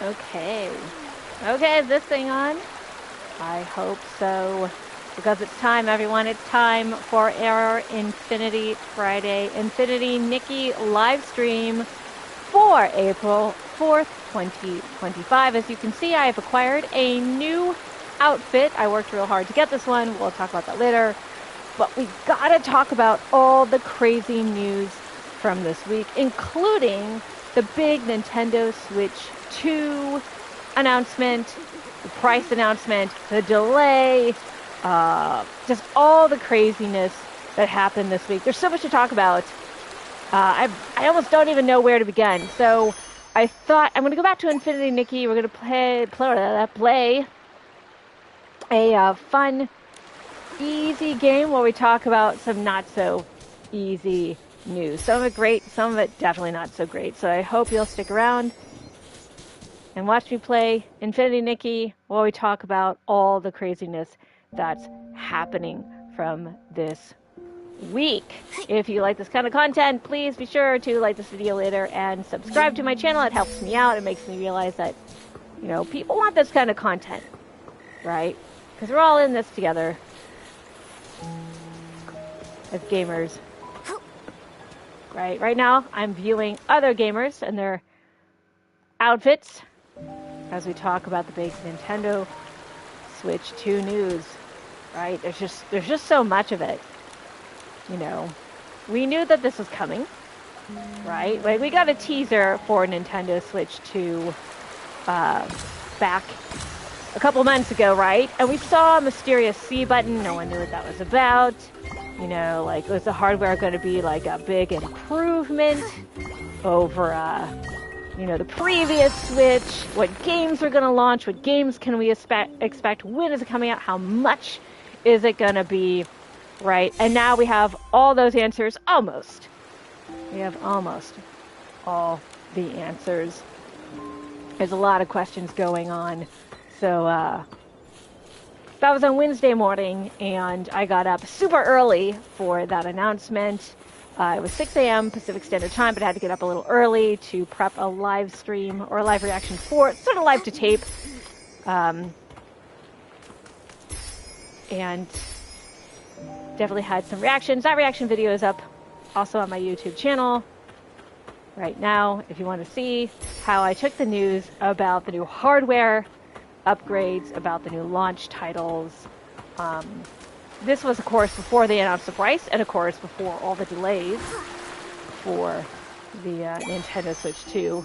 Okay. Okay, is this thing on? I hope so. Because it's time, everyone. It's time for our Infinity Friday Infinity Nikki live stream for April 4th, 2025. As you can see, I have acquired a new outfit. I worked real hard to get this one. We'll talk about that later. But we gotta talk about all the crazy news from this week, including the big Nintendo Switch 2 announcement, the price announcement, the delay, just all the craziness that happened this week. There's so much to talk about. I almost don't even know where to begin. So I thought I'm going to go back to Infinity Nikki. We're going to play a fun, easy game where we talk about some not so easy news. Some of it great, some of it definitely not so great. So I hope you'll stick around and watch me play Infinity Nikki while we talk about all the craziness that's happening from this week. If you like this kind of content, please be sure to like this video later and subscribe to my channel. It helps me out. It makes me realize that, you know, people want this kind of content, right? Because we're all in this together as gamers. Right now, I'm viewing other gamers and their outfits as we talk about the big Nintendo Switch 2 news, right? There's just so much of it. You know, we knew that this was coming, right? Like, we got a teaser for Nintendo Switch 2 back a couple months ago, right? And we saw a mysterious C button. No one knew what that was about. You know, like, was the hardware going to be like a big improvement over you know, the previous Switch? What games are going to launch? What games can we expect? When is it coming out? How much is it going to be? Right? And now we have all those answers, almost. We have almost all the answers. There's a lot of questions going on. So, that was on Wednesday morning, and I got up super early for that announcement. It was 6 a.m. Pacific Standard Time, but I had to get up a little early to prep a live stream or a live reaction for it, sort of live to tape. And definitely had some reactions. That reaction video is up also on my YouTube channel right now if you want to see how I took the news about the new hardware upgrades, about the new launch titles. This was, of course, before they announced the price, and, of course, before all the delays for the Nintendo Switch 2.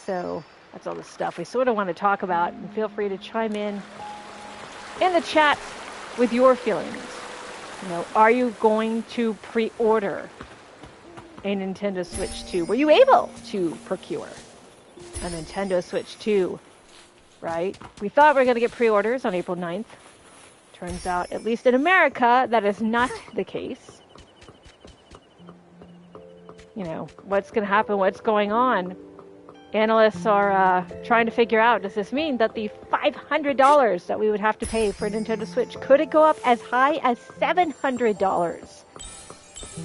So that's all the stuff we sort of want to talk about, and feel free to chime in the chat with your feelings. You know, are you going to pre-order a Nintendo Switch 2? Were you able to procure a Nintendo Switch 2? Right? We thought we were going to get pre-orders on April 9th. Turns out, at least in America, that is not the case. You know, what's going to happen? What's going on? Analysts are trying to figure out, does this mean that the $500 that we would have to pay for a Nintendo Switch, could it go up as high as $700?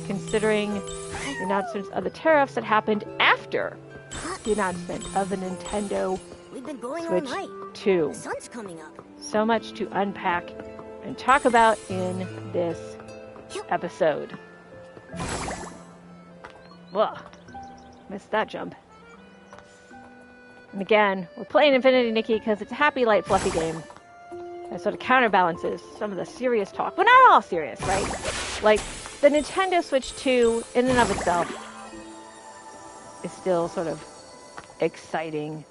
Considering the announcements of the tariffs that happened after the announcement of the Nintendo Switch 2. The sun's coming up. So much to unpack and talk about in this episode. Whoa, missed that jump. And again, we're playing Infinity Nikki because it's a happy, light, fluffy game. That sort of counterbalances some of the serious talk, but not all serious, right? Like, the Nintendo Switch 2, in and of itself, is still sort of exciting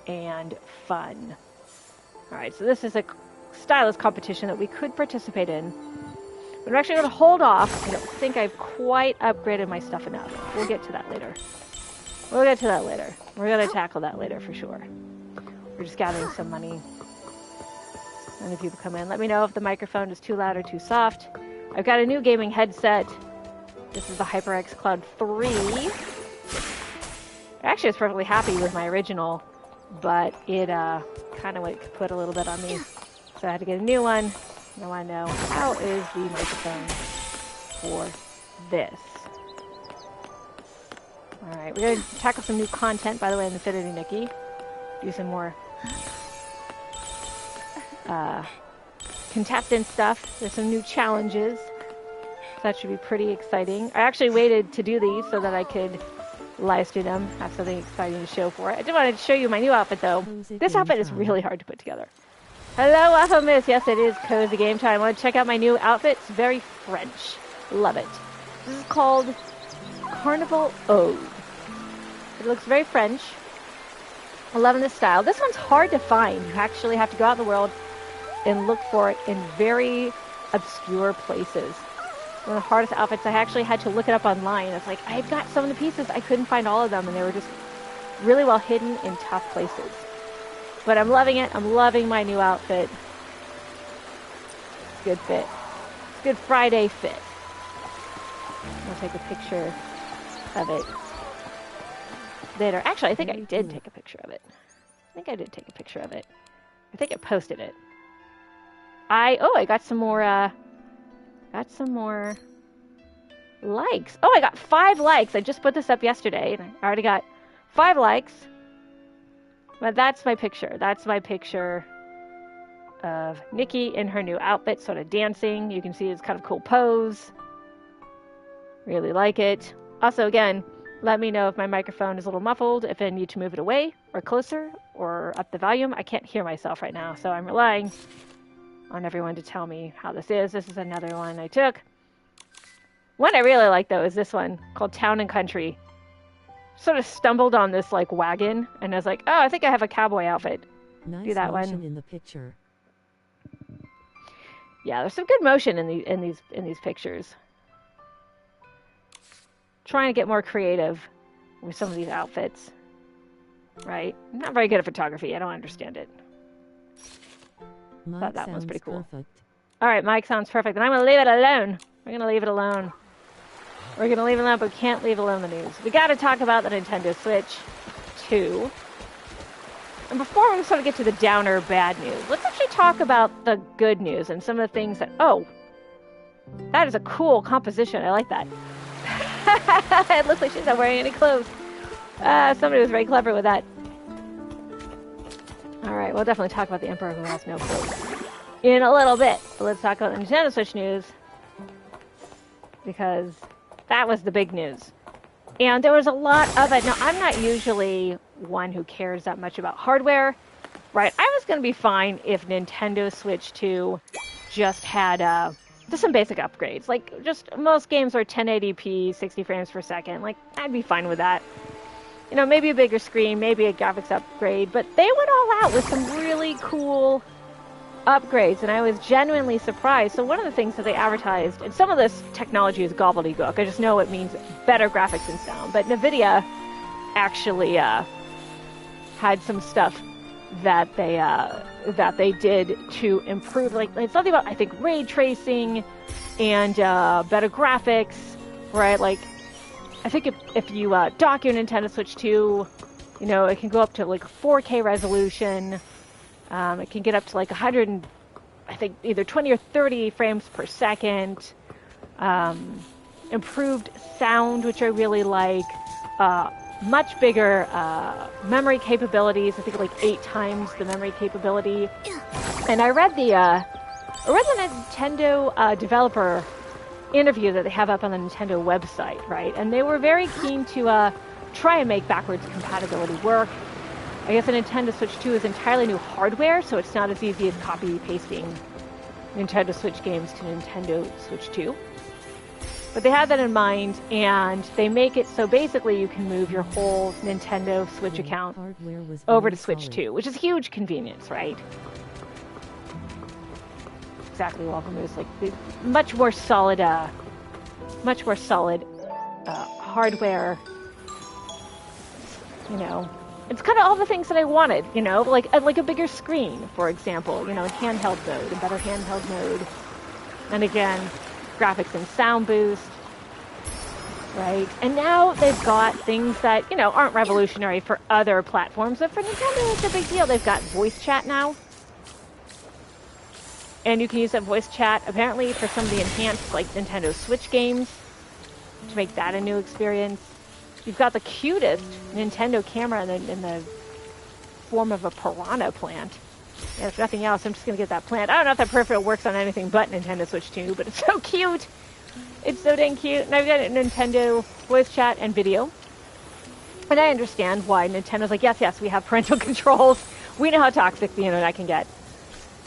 and fun. Alright, so this is a stylus competition that we could participate in. But I'm actually going to hold off. I don't think I've quite upgraded my stuff enough. We'll get to that later. We'll get to that later. We're going to tackle that later for sure. We're just gathering some money. And the people come in. Let me know if the microphone is too loud or too soft. I've got a new gaming headset. This is the HyperX Cloud 3. Actually, I was perfectly happy with my original, but it kind of put a little bit on me. So I had to get a new one. Now I know how is the microphone for this. Alright, we're going to tackle some new content, by the way, in Infinity Nikki. do some more contestant stuff. There's some new challenges. That should be pretty exciting. I actually waited to do these so that I could live stream them, have something exciting to show for it. I did want to show you my new outfit though. This outfit is really hard to put together. Hello, Alpha Miss. Yes, it is cozy game time. Want to check out my new outfit? It's very French. Love it. This is called Carnival Ode. It looks very French. I'm loving this style. This one's hard to find. You actually have to go out in the world and look for it in very obscure places. One of the hardest outfits. I actually had to look it up online. It's like, I've got some of the pieces. I couldn't find all of them, and they were just really well hidden in tough places. But I'm loving it. I'm loving my new outfit. Good fit. Good Friday fit. I'll take a picture of it later. Actually, I think I did take a picture of it. I think I did take a picture of it. I think I posted it. I got some more likes. Oh, I got 5 likes. I just put this up yesterday, and I already got 5 likes. But that's my picture. That's my picture of Nikki in her new outfit, sort of dancing. You can see it's kind of cool pose. Really like it. Also, again, let me know if my microphone is a little muffled, if I need to move it away or closer or up the volume. I can't hear myself right now, so I'm relying on everyone to tell me how this is. This is another one I took. One I really like, though, is this one called Town and Country. Sort of stumbled on this like wagon, and I was like, oh, I think I have a cowboy outfit. Nice do that motion one in the picture. Yeah, there's some good motion in these pictures. Trying to get more creative with some of these outfits. Right? I'm not very good at photography. I don't understand it. Thought that one's pretty cool. Perfect. All right, Mike sounds perfect. And I'm going to leave it alone. We're going to leave it alone. We're going to leave it alone, but we can't leave alone the news. We got to talk about the Nintendo Switch 2. And before we sort of get to the downer bad news, let's actually talk about the good news and some of the things that, oh, that is a cool composition. I like that. It looks like she's not wearing any clothes. Somebody was very clever with that. All right, we'll definitely talk about the Emperor who has no clothes in a little bit. But let's talk about the Nintendo Switch news, because that was the big news. And there was a lot of it. Now, I'm not usually one who cares that much about hardware, right? I was going to be fine if Nintendo Switch 2 just had just some basic upgrades. Like, just most games are 1080p, 60 frames per second. Like, I'd be fine with that. You know, maybe a bigger screen, maybe a graphics upgrade. But they went all out with some really cool upgrades, and I was genuinely surprised. So one of the things that they advertised, and some of this technology is gobbledygook, I just know it means better graphics and sound, but NVIDIA actually had some stuff that they did to improve, like it's something about, I think, ray tracing and better graphics, right? Like, I think if you dock your Nintendo Switch 2, you know, it can go up to like 4K resolution. It can get up to like 100, I think either 20 or 30 frames per second. Improved sound, which I really like. Much bigger memory capabilities. I think like 8 times the memory capability. And I read the Nintendo developer interview that they have up on the Nintendo website, right? And they were very keen to try and make backwards compatibility work. I guess the Nintendo Switch 2 is entirely new hardware, so it's not as easy as copy-pasting Nintendo Switch games to Nintendo Switch 2. But they had that in mind, and they make it so basically you can move your whole Nintendo Switch account over to Switch 2, which is huge convenience, right? Exactly, welcome. It was like much more solid hardware. You know, it's kind of all the things that I wanted. You know, like a bigger screen, for example. You know, in handheld mode, a better handheld mode, and again, graphics and sound boost, right? And now they've got things that, you know, aren't revolutionary for other platforms, but for Nintendo, it's a big deal. They've got voice chat now. And you can use that voice chat, apparently, for some of the enhanced, like, Nintendo Switch games, to make that a new experience. You've got the cutest Nintendo camera in the form of a piranha plant. And if nothing else, I'm just going to get that plant. I don't know if that peripheral works on anything but Nintendo Switch 2, but it's so cute. It's so dang cute. And I've got a Nintendo voice chat and video. And I understand why Nintendo's like, yes, we have parental controls. We know how toxic the internet can get.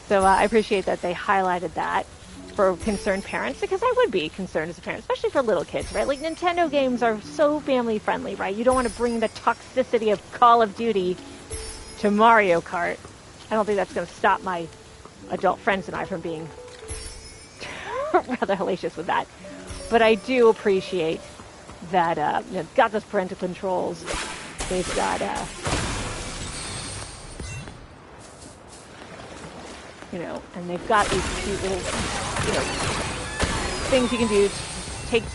So I appreciate that they highlighted that for concerned parents, because I would be concerned as a parent, especially for little kids, right? Like, Nintendo games are so family friendly, right? You don't want to bring the toxicity of Call of Duty to Mario Kart. I don't think that's going to stop my adult friends and I from being rather hellacious with that. But I do appreciate that they've got those parental controls. They've got and they've got these cute little things you can do to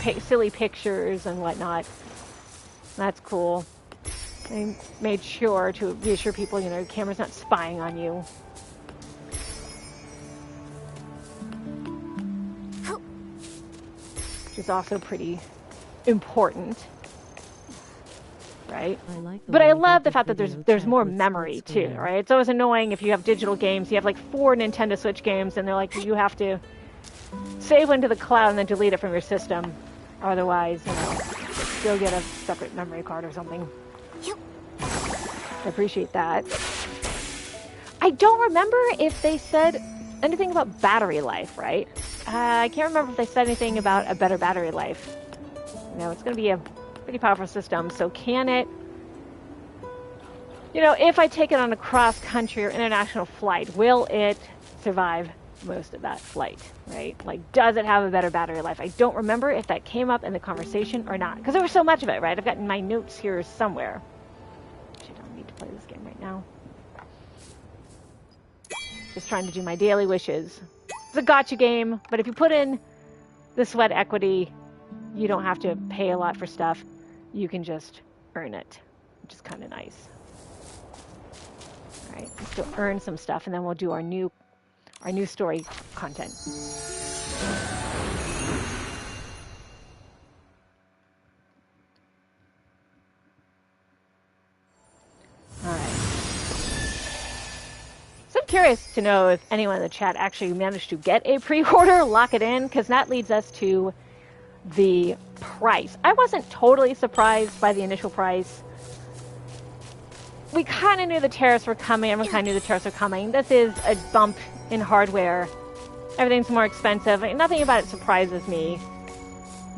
take silly pictures and whatnot. That's cool. They made sure to reassure people, the camera's not spying on you. Which is also pretty important, right? But I love the fact that there's more memory too, right? It's always annoying if you have digital games. You have like 4 Nintendo Switch games, and they're like, you have to save one to the cloud and then delete it from your system. Otherwise, you'll get a separate memory card or something. I appreciate that. I don't remember if they said anything about battery life, right? I can't remember if they said anything about a better battery life. It's going to be a pretty powerful system, so can it... if I take it on a cross-country or international flight, will it survive most of that flight, right? Like, does it have a better battery life? I don't remember if that came up in the conversation or not, because there was so much of it, right? I've got my notes here somewhere. Actually, I don't need to play this game right now. Just trying to do my daily wishes. It's a gotcha game, but if you put in the sweat equity, you don't have to pay a lot for stuff. You can just earn it, which is kind of nice. All right, let's go earn some stuff, and then we'll do our new story content. All right. So I'm curious to know if anyone in the chat actually managed to get a pre-order, lock it in, because that leads us to the price. I wasn't totally surprised by the initial price. We kind of knew the tariffs were coming. Everyone kind of knew the tariffs were coming. This is a bump in hardware. Everything's more expensive. Nothing about it surprises me.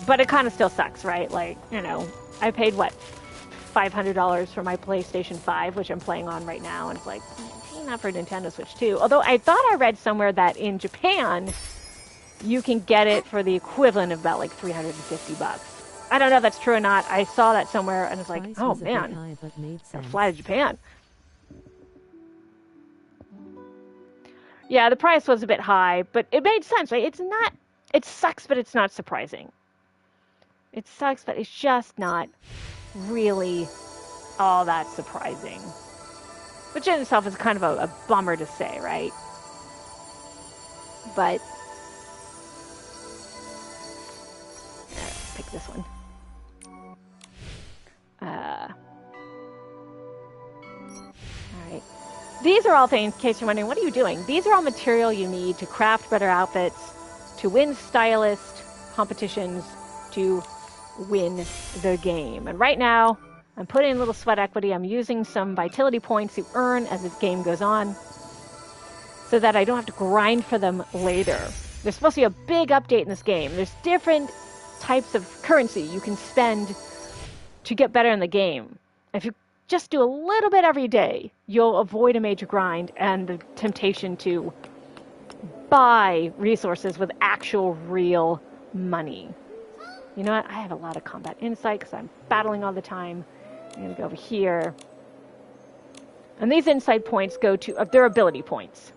But it kind of still sucks, right? Like, I paid, what, $500 for my PlayStation 5, which I'm playing on right now. And it's like, not for Nintendo Switch 2. Although I thought I read somewhere that in Japan, you can get it for the equivalent of about like $350. I don't know if that's true or not. I saw that somewhere and it's like, oh man, I'll fly to Japan. Yeah, the price was a bit high, but it made sense, right? It sucks, but it's not surprising. It sucks, but it's just not really all that surprising. Which in itself is kind of a bummer to say, right? But pick this one. All right. These are all things, in case you're wondering, what are you doing? These are all material you need to craft better outfits, to win stylist competitions, to win the game. And right now, I'm putting in a little sweat equity. I'm using some vitality points to earn as this game goes on so that I don't have to grind for them later. There's supposed to be a big update in this game. There's different types of currency you can spend to get better in the game. If you just do a little bit every day, you'll avoid a major grind and the temptation to buy resources with actual real money. You know what? I have a lot of combat insight because I'm battling all the time. I'm going to go over here. And these insight points go to, they're ability points.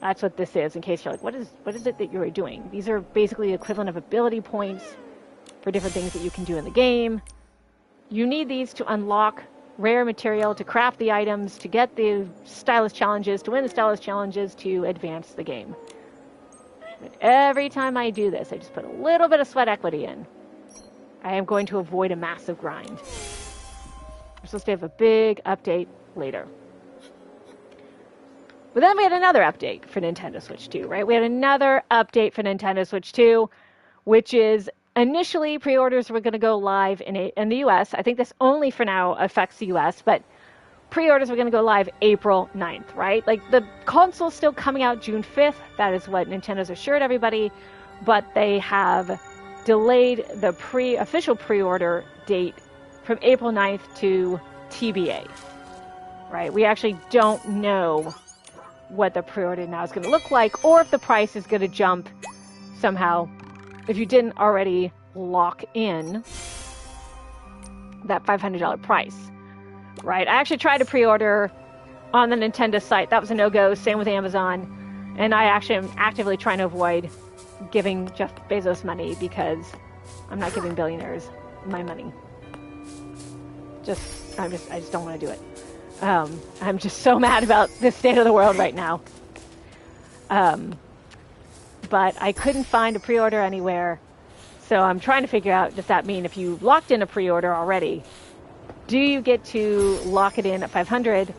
That's what this is, in case you're like, what is it that you're doing? These are basically the equivalent of ability points for different things that you can do in the game. You need these to unlock rare material, to craft the items, to get the stylist challenges, to win the stylist challenges, to advance the game. But every time I do this, I just put a little bit of sweat equity in. I am going to avoid a massive grind. We're supposed to have a big update later. But then we had another update for Nintendo Switch 2, right? We had another update for Nintendo Switch 2, which is initially pre-orders were going to go live in the US. I think this only for now affects the US, but pre-orders were going to go live April 9th, right? Like the console's still coming out June 5th. That is what Nintendo's assured everybody, but they have delayed the official pre-order date from April 9th to TBA, right? We actually don't know what the pre-order now is going to look like, or if the price is going to jump somehow if you didn't already lock in that $500 price, right? I actually tried to pre-order on the Nintendo site. That was a no-go. Same with Amazon. And I actually am actively trying to avoid giving Jeff Bezos money because I'm not giving billionaires my money. I just don't want to do it. I'm just so mad about the state of the world right now. But I couldn't find a pre-order anywhere. So I'm trying to figure out, does that mean if you locked in a pre-order already, do you get to lock it in at 500?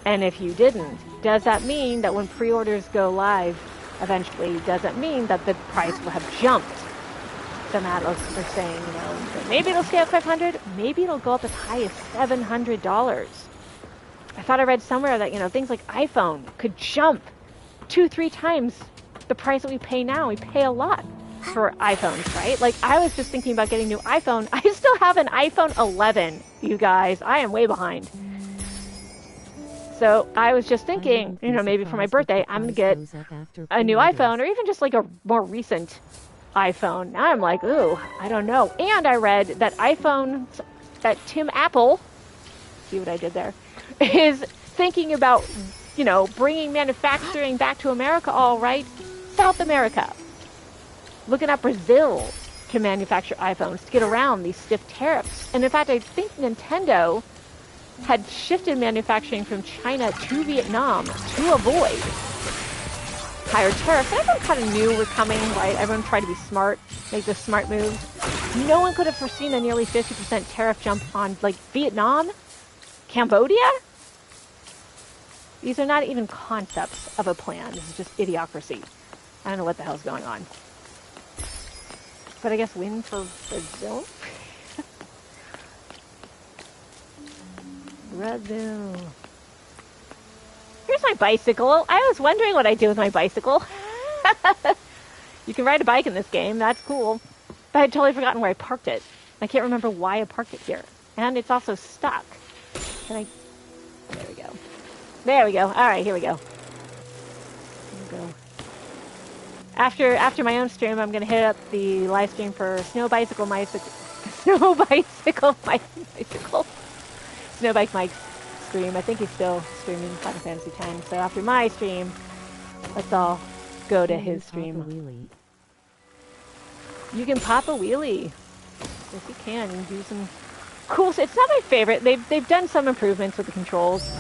And if you didn't, does that mean that when pre-orders go live eventually, does it mean that the price will have jumped? Some analysts are saying, that maybe it'll stay at 500, maybe it'll go up as high as $700. I thought I read somewhere that, things like iPhone could jump 2-3 times the price that we pay now. We pay a lot for iPhones, right? Like, I was just thinking about getting a new iPhone. I still have an iPhone 11, you guys. I am way behind. So I was just thinking, maybe for my birthday, I'm going to get a new iPhone, or even just like a more recent iPhone. Now I'm like, ooh, I don't know. And I read that Tim Apple, see what I did there, is thinking about, bringing manufacturing back to America, all right? South America. Looking at Brazil to manufacture iPhones to get around these stiff tariffs. And in fact, I think Nintendo had shifted manufacturing from China to Vietnam to avoid higher tariffs. Everyone kind of knew were coming, right? Everyone tried to be smart, make the smart moves. No one could have foreseen a nearly 50% tariff jump on, Vietnam, Cambodia. These are not even concepts of a plan. This is just idiocracy. I don't know what the hell's going on. But I guess win for Brazil? Brazil. Here's my bicycle. I was wondering what I do with my bicycle. You can ride a bike in this game. That's cool. But I had totally forgotten where I parked it. I can't remember why I parked it here. And it's also stuck. There we go. There we go. All right, here we go. After my own stream, I'm going to hit up the live stream for Snow Bike Mike's stream. I think he's still streaming Final Fantasy X. So after my stream, let's all go to his stream. You can pop a wheelie. Yes, you can. You can do some cool. It's not my favorite. They've done some improvements with the controls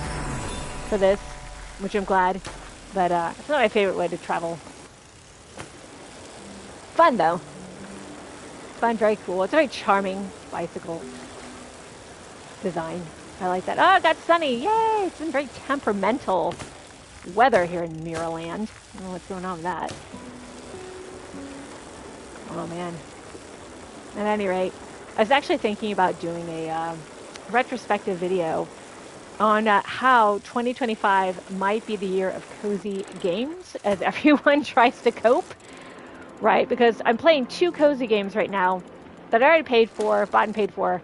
for this, which I'm glad. But it's not my favorite way to travel. Fun though. Fun, very cool. It's a very charming bicycle design. I like that. Oh, it got sunny. Yay! It's been very temperamental weather here in Mirrorland. I don't know what's going on with that. Oh man. At any rate, I was actually thinking about doing a retrospective video on how 2025 might be the year of cozy games as everyone tries to cope. Right, because I'm playing 2 cozy games right now that I already paid for, bought and paid for.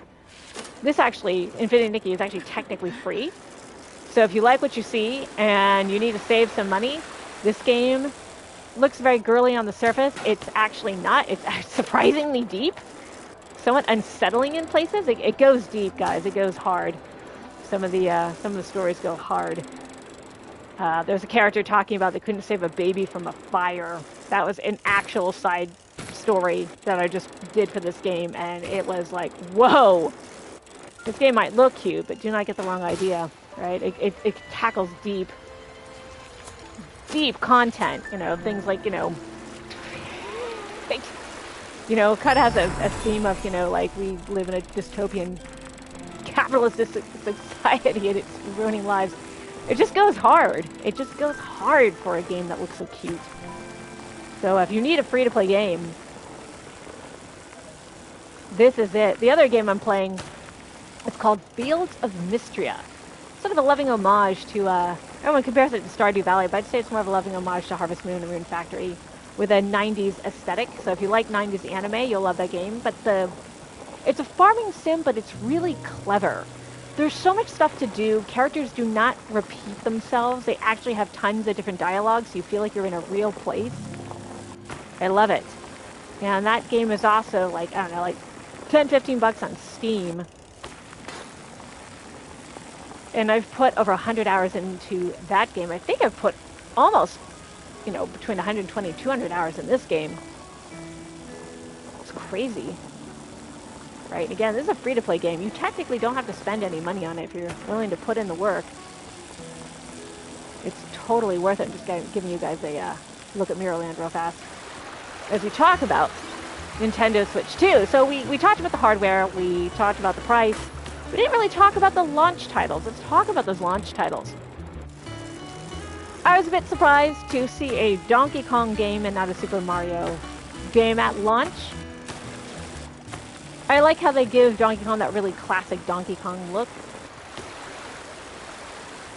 This actually, Infinity Nikki, is actually technically free. So if you like what you see and you need to save some money, this game looks very girly on the surface. It's actually not. It's surprisingly deep. Somewhat unsettling in places. It goes deep, guys. It goes hard. Some of the stories go hard. There's a character talking about they couldn't save a baby from a fire. That was an actual side story that I just did for this game, and it was like, whoa! This game might look cute, but do not get the wrong idea, right? It tackles deep content, things like, kind of has a theme of, we live in a dystopian capitalist society and it's ruining lives. It just goes hard. It just goes hard for a game that looks so cute. So if you need a free-to-play game, this is it. The other game I'm playing is called Fields of Mystria. Sort of a loving homage to, everyone compares it to Stardew Valley, but I'd say it's more of a loving homage to Harvest Moon and Moon Factory with a 90s aesthetic. So if you like 90s anime, you'll love that game. But it's a farming sim, but it's really clever. There's so much stuff to do. Characters do not repeat themselves. They actually have tons of different dialogues, so you feel like you're in a real place. I love it. And that game is also like, I don't know, like 10, 15 bucks on Steam. And I've put over 100 hours into that game. I think I've put almost, you know, between 120 and 200 hours in this game. It's crazy. Right, again, this is a free-to-play game. You technically don't have to spend any money on it if you're willing to put in the work. It's totally worth it. I'm just giving you guys a look at Mirrorland real fast. As we talk about Nintendo Switch 2. So we talked about the hardware, we talked about the price. We didn't really talk about the launch titles. Let's talk about those launch titles. I was a bit surprised to see a Donkey Kong game and not a Super Mario game at launch. I like how they give Donkey Kong that really classic Donkey Kong look.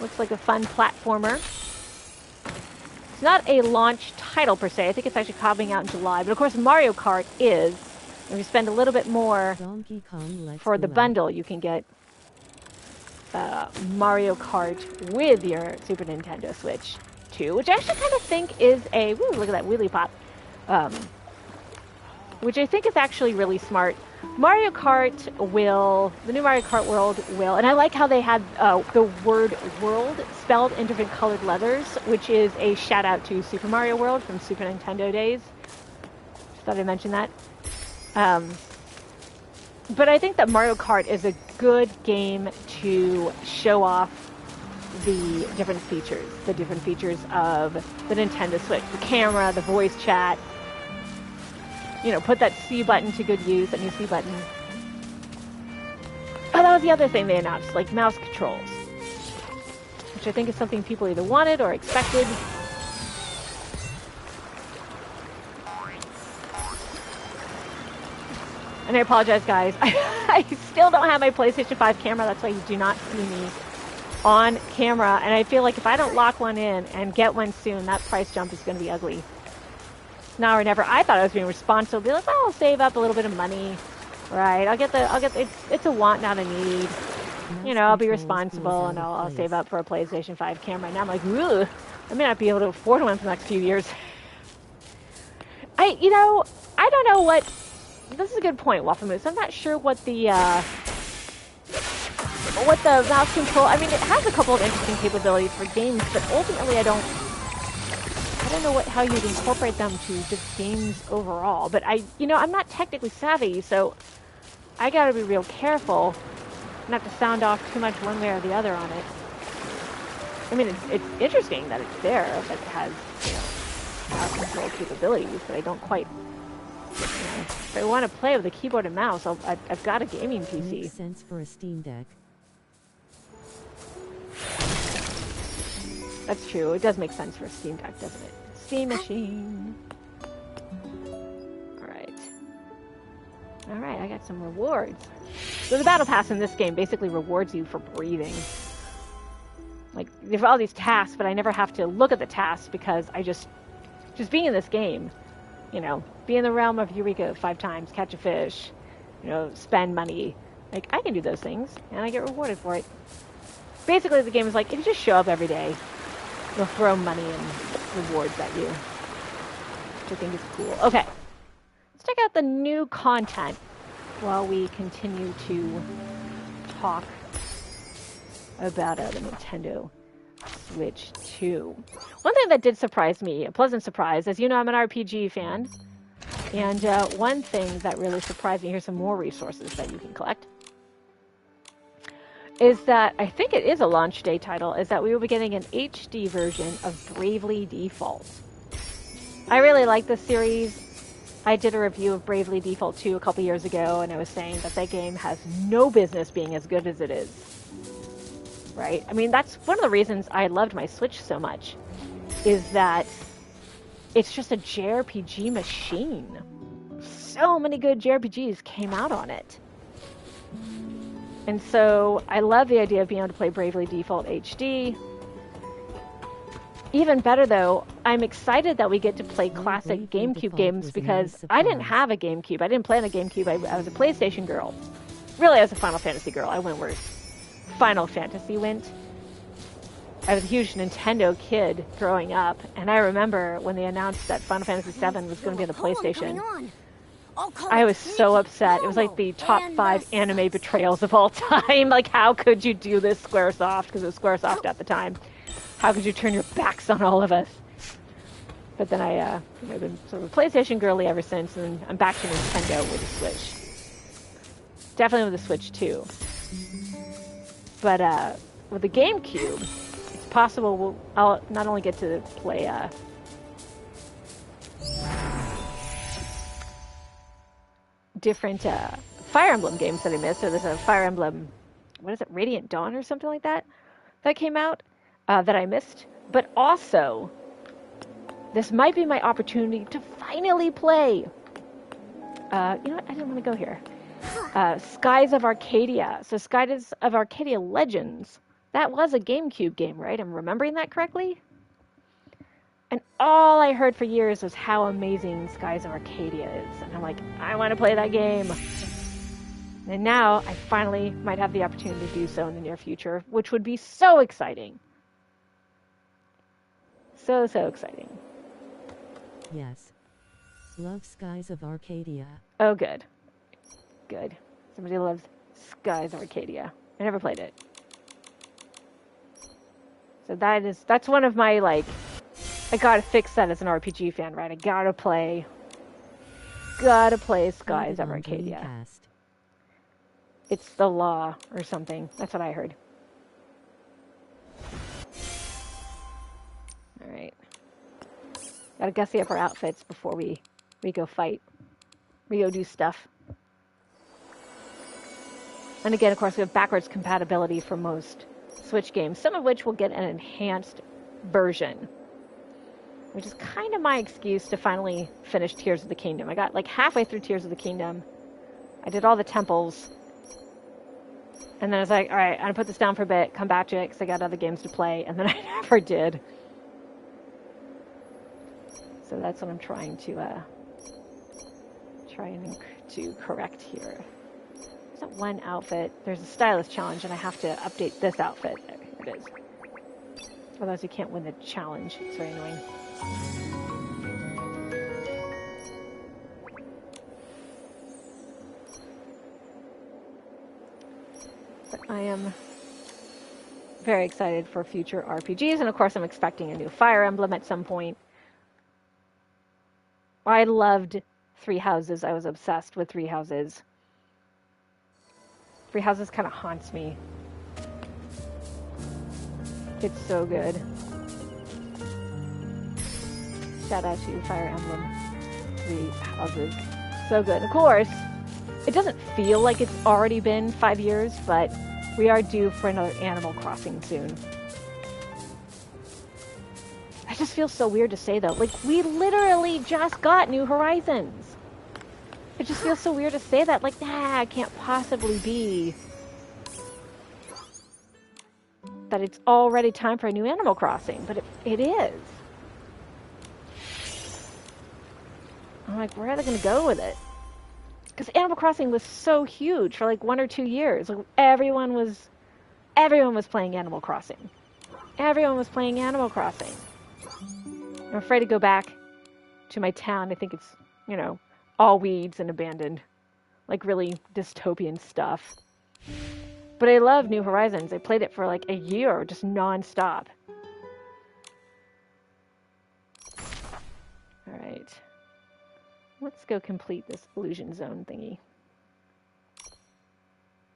Looks like a fun platformer. It's not a launch title per se. I think it's actually coming out in July. But of course Mario Kart is. If you spend a little bit more for the bundle, you can get Mario Kart with your Super Nintendo Switch 2. Which I actually kind of think is a... Woo, look at that wheelie pop. Which I think is actually really smart. Mario Kart will, the new Mario Kart World will, and I like how they had the word world spelled in different colored letters, which is a shout out to Super Mario World from Super Nintendo days. Just thought I'd mention that. But I think that Mario Kart is a good game to show off the different features of the Nintendo Switch. The camera, the voice chat. You know, put that C button to good use, that new C button. Oh, that was the other thing they announced, like mouse controls. Which I think is something people either wanted or expected. And I apologize, guys. I still don't have my PlayStation 5 camera, that's why you do not see me on camera. And I feel like if I don't lock one in and get one soon, that price jump is going to be ugly. Now or never. I thought I was being responsible. Be like, well, I'll save up a little bit of money, right? It's a want, not a need. You know, I'll be responsible and I'll save up for a PlayStation 5 camera. Now I'm like, ugh, I may not be able to afford one for the next few years. I don't know what. This is a good point, Waffle Moose. I'm not sure what the mouse control. I mean, it has a couple of interesting capabilities for games, but ultimately, I don't know how you'd incorporate them to just games overall. But I'm not technically savvy, so I gotta be real careful not to sound off too much one way or the other on it. I mean, it's interesting that it's there, that it has, mouse control capabilities, but I don't quite, if I want to play with a keyboard and mouse, I've got a gaming PC. Makes sense for a Steam Deck. That's true. It does make sense for a Steam Deck, doesn't it? Steam machine. Alright, I got some rewards. So the battle pass in this game basically rewards you for breathing. Like, there's all these tasks, but I never have to look at the tasks because I just being in this game, be in the realm of Eureka 5 times, catch a fish, spend money. Like, I can do those things, and I get rewarded for it. Basically, the game is like, if you just show up every day, they'll throw money and rewards at you, which I think is cool. Okay, let's check out the new content while we continue to talk about the Nintendo Switch 2. One thing that did surprise me, a pleasant surprise, as you know, I'm an RPG fan, and one thing that really surprised me, here's some more resources that you can collect, is that, I think it is a launch day title, is that we will be getting an HD version of Bravely Default. I really like this series. I did a review of Bravely Default 2 a couple years ago, and I was saying that that game has no business being as good as it is. right? I mean, that's one of the reasons I loved my Switch so much, is that it's just a JRPG machine. So many good JRPGs came out on it. And so I love the idea of being able to play Bravely Default HD. Even better, though, I'm excited that we get to play classic GameCube games because I didn't have a GameCube. I didn't play on a GameCube. I was a PlayStation girl. Really, I was a Final Fantasy girl. I went where Final Fantasy went. I was a huge Nintendo kid growing up, and I remember when they announced that Final Fantasy VII was going to be on the PlayStation. I was so upset. It was like the top 5 anime betrayals of all time. Like, how could you do this, Squaresoft? Because it was Squaresoft at the time. How could you turn your backs on all of us? But then I've been sort of a PlayStation girly ever since, and I'm back to Nintendo with the Switch. Definitely with the Switch, too. But with the GameCube, it's possible I'll not only get to play different Fire Emblem games that I missed. So there's a Fire Emblem, what is it, Radiant Dawn or something like that, that came out that I missed. But also, this might be my opportunity to finally play. You know what? I didn't want to go here. Skies of Arcadia. So Skies of Arcadia Legends. That was a GameCube game, right? I'm remembering that correctly? And all I heard for years was how amazing Skies of Arcadia is. And I'm like, I want to play that game. And now I finally might have the opportunity to do so in the near future, which would be so exciting. So exciting. Yes. Love Skies of Arcadia. Oh, good. Good. Somebody loves Skies of Arcadia. I never played it. So that's one of my, like, I gotta fix that as an RPG fan, right? I gotta play Skies of Arcadia. It's the law or something. That's what I heard. All right. Gotta gussy up our outfits before we go fight. We go do stuff. And again, of course, we have backwards compatibility for most Switch games, some of which will get an enhanced version, which is kind of my excuse to finally finish Tears of the Kingdom. I got like halfway through Tears of the Kingdom. I did all the temples. And then I was like, all right, I'm going to put this down for a bit, come back to it, because I got other games to play. And then I never did. So that's what I'm trying to correct here. There's that one outfit. There's a stylist challenge, and I have to update this outfit. There it is. Otherwise, you can't win the challenge. It's very annoying. But I am very excited for future RPGs, and of course, I'm expecting a new Fire Emblem at some point. I loved Three Houses. I was obsessed with Three Houses. Three Houses kind of haunts me. It's so good. Shout out to Fire Emblem Three Houses. So good. Of course, it doesn't feel like it's already been 5 years, but we are due for another Animal Crossing soon. It just feels so weird to say, though. Like, we literally just got New Horizons. It just feels so weird to say that. Like, nah, it can't possibly be that it's already time for a new Animal Crossing. But it is. I'm like, where are they going to go with it? Because Animal Crossing was so huge for like 1 or 2 years. Like, everyone was playing Animal Crossing. Everyone was playing Animal Crossing. I'm afraid to go back to my town. I think it's, you know, all weeds and abandoned. Like, really dystopian stuff. But I love New Horizons. I played it for like a year, just non-stop. Alright. Let's go complete this illusion zone thingy.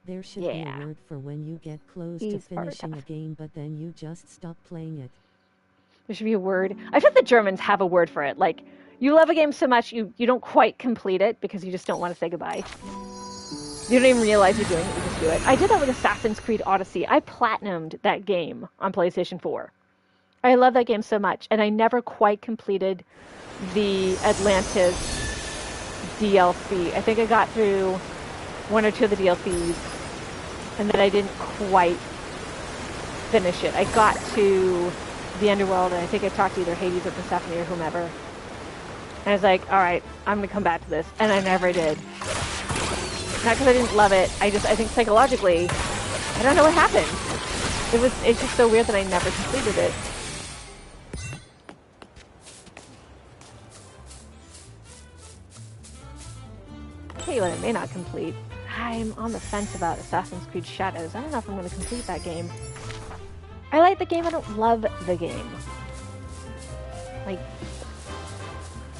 There should be a word for when you get close to finishing a game, but then you just stop playing it. There should be a word. I think the Germans have a word for it. Like, you love a game so much, you don't quite complete it because you just don't want to say goodbye. You don't even realize you're doing it, you just do it. I did that with Assassin's Creed Odyssey. I platinumed that game on PlayStation 4. I love that game so much, and I never quite completed the Atlantis DLC. I think I got through one or two of the DLCs, and then I didn't quite finish it. I got to the Underworld, and I think I talked to either Hades or Persephone or whomever. And I was like, all right, I'm going to come back to this. And I never did. Not because I didn't love it. I think psychologically, I don't know what happened. It's just so weird that I never completed it. I'll tell you what I may not complete. I'm on the fence about Assassin's Creed Shadows. I don't know if I'm going to complete that game. I like the game, I don't love the game. Like,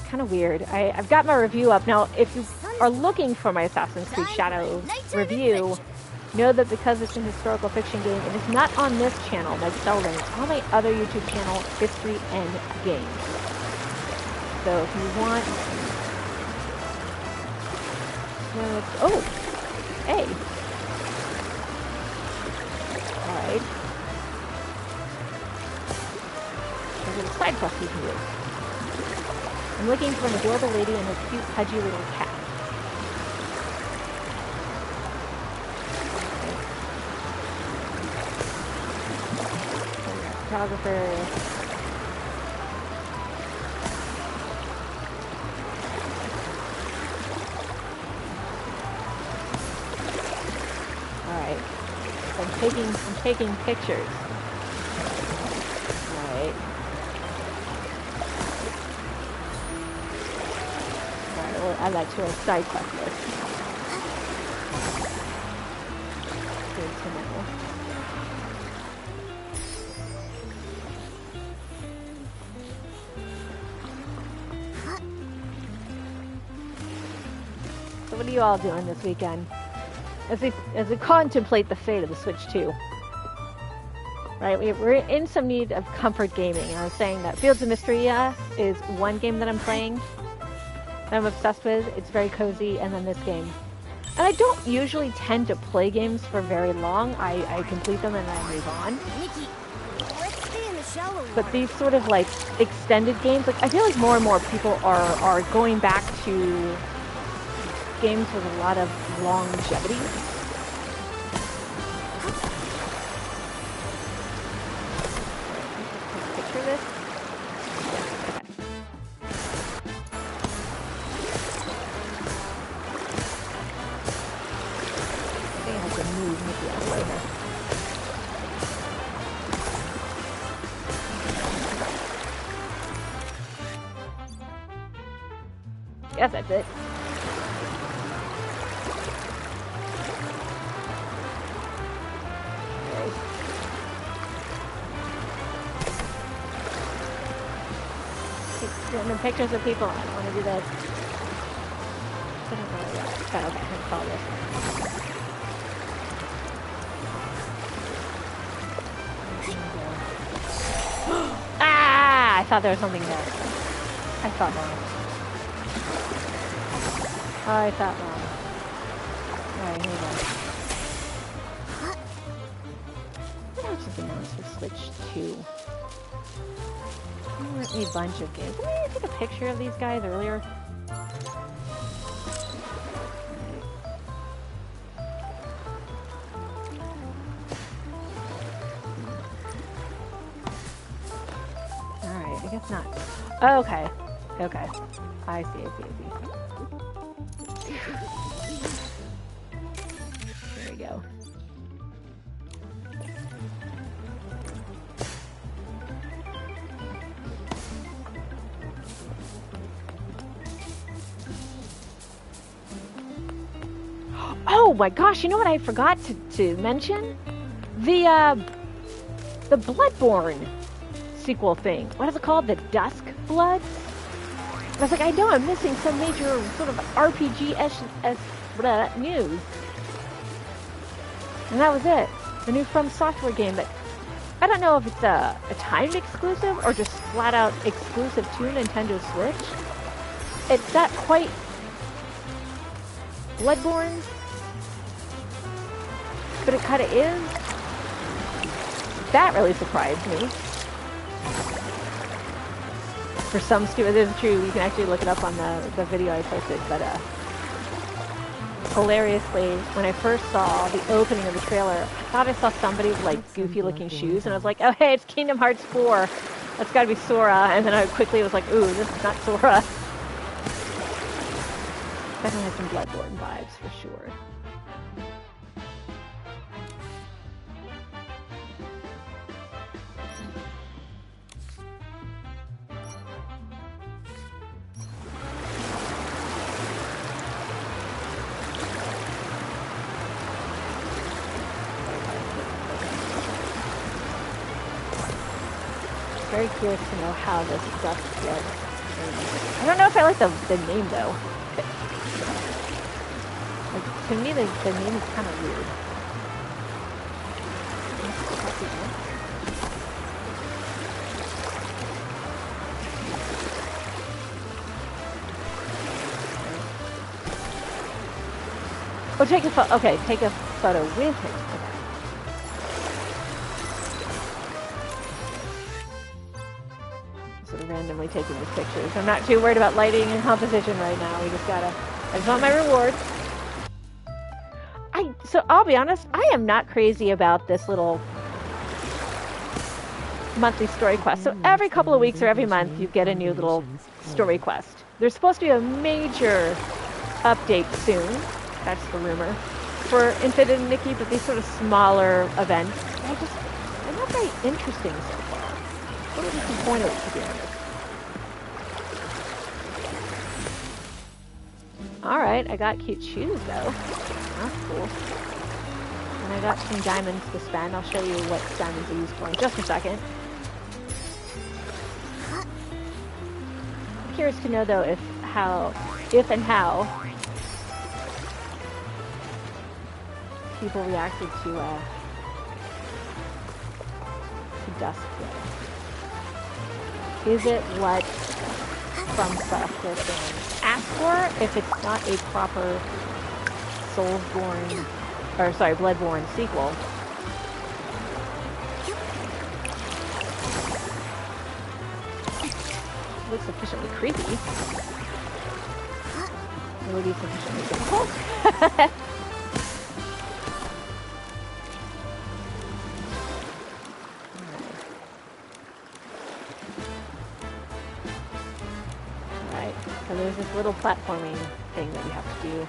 kind of weird. I've got my review up. Now, if you are looking for my Assassin's Creed Shadows review, know that because it's an historical fiction game, and it's not on this channel, like Selden, it's on my other YouTube channel, History and Games. So if you want... oh! Hey! Alright. There's a side quest you can do. I'm looking for an adorable lady and a cute, pudgy little cat. Photographer. Alright. I'm taking pictures. Alright. Alright, we'll add that to our side quest list. Good to know. So what are you all doing this weekend? As we contemplate the fate of the Switch 2. Right, we're in some need of comfort gaming. And I was saying that Fields of Mystery is one game that I'm playing that I'm obsessed with. It's very cozy, and then this game. And I don't usually tend to play games for very long. I complete them and then I move on. But these sort of like extended games, like I feel like more and more people are going back to games with a lot of longevity. Picture this. I think I have to move Mickey out of the way here. Yes, that's it. Doing pictures of people. I don't want to do this. Okay, I can follow this. Ah! I thought there was something there. I thought wrong. I thought wrong. Alright, here we go. What else is announced for Switch 2? A bunch of games. Didn't I take a picture of these guys earlier? Alright, I guess not. Oh, okay. Okay. I see. There we go. Oh my gosh, you know what I forgot to mention? The Bloodborne sequel thing. What is it called? The Dusk Blood? I was like, I know I'm missing some major sort of RPG-esque news. And that was it. The new From Software game that... I don't know if it's a timed exclusive or just flat out exclusive to Nintendo Switch. It's not quite Bloodborne, but it kind of is. That really surprised me. For some stupid, this is true, you can actually look it up on the video I posted, but hilariously, when I first saw the opening of the trailer, I thought I saw somebody with like goofy looking shoes, and I was like, oh hey, it's Kingdom Hearts 4. That's gotta be Sora, and then I quickly was like, ooh, this is not Sora. Definitely has some Bloodborne vibes for sure. Very curious to know how this stuff gets. I don't know if I like the name though. Like, to me, the name is kind of weird. Oh, take a photo. Okay, take a photo with him. Randomly taking these pictures. I'm not too worried about lighting and composition right now. We just gotta. I just want my reward. So I'll be honest. I am not crazy about this little monthly story quest. So every couple of weeks or every month, you get a new little story quest. There's supposed to be a major update soon. That's the rumor for Infinite and Nikki, but these sort of smaller events, they're not very interesting so far. What would be disappointed to be honest. Alright, I got cute shoes though. That's cool. And I got some diamonds to spend. I'll show you what diamonds are used for in just a second. I'm curious to know though if and how people reacted to Duskblade. Is it what From Software fans ask for if it's not a proper Bloodborne sequel? Looks sufficiently creepy. It would be sufficiently difficult. So there's this little platforming thing that we have to do.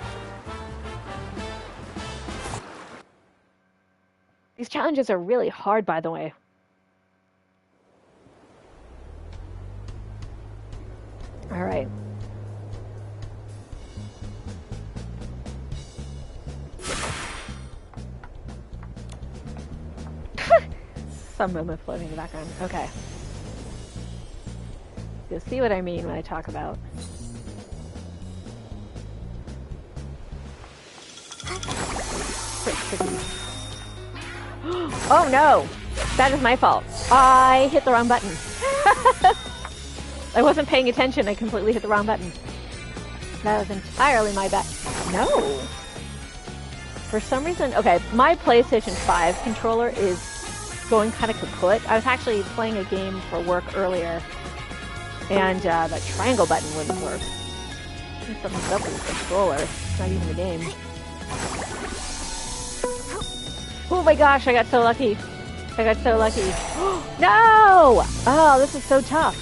These challenges are really hard, by the way. All right. Some moment floating in the background. Okay. You'll see what I mean when I talk about. Oh no! That is my fault. I hit the wrong button. I wasn't paying attention. I completely hit the wrong button. That was entirely my bad. No! For some reason, okay, my PlayStation 5 controller is going kind of kaput. I was actually playing a game for work earlier, and the triangle button wouldn't work. I think something's up with the controller. It's not even the game. Oh my gosh, I got so lucky. I got so lucky. No! Oh, this is so tough.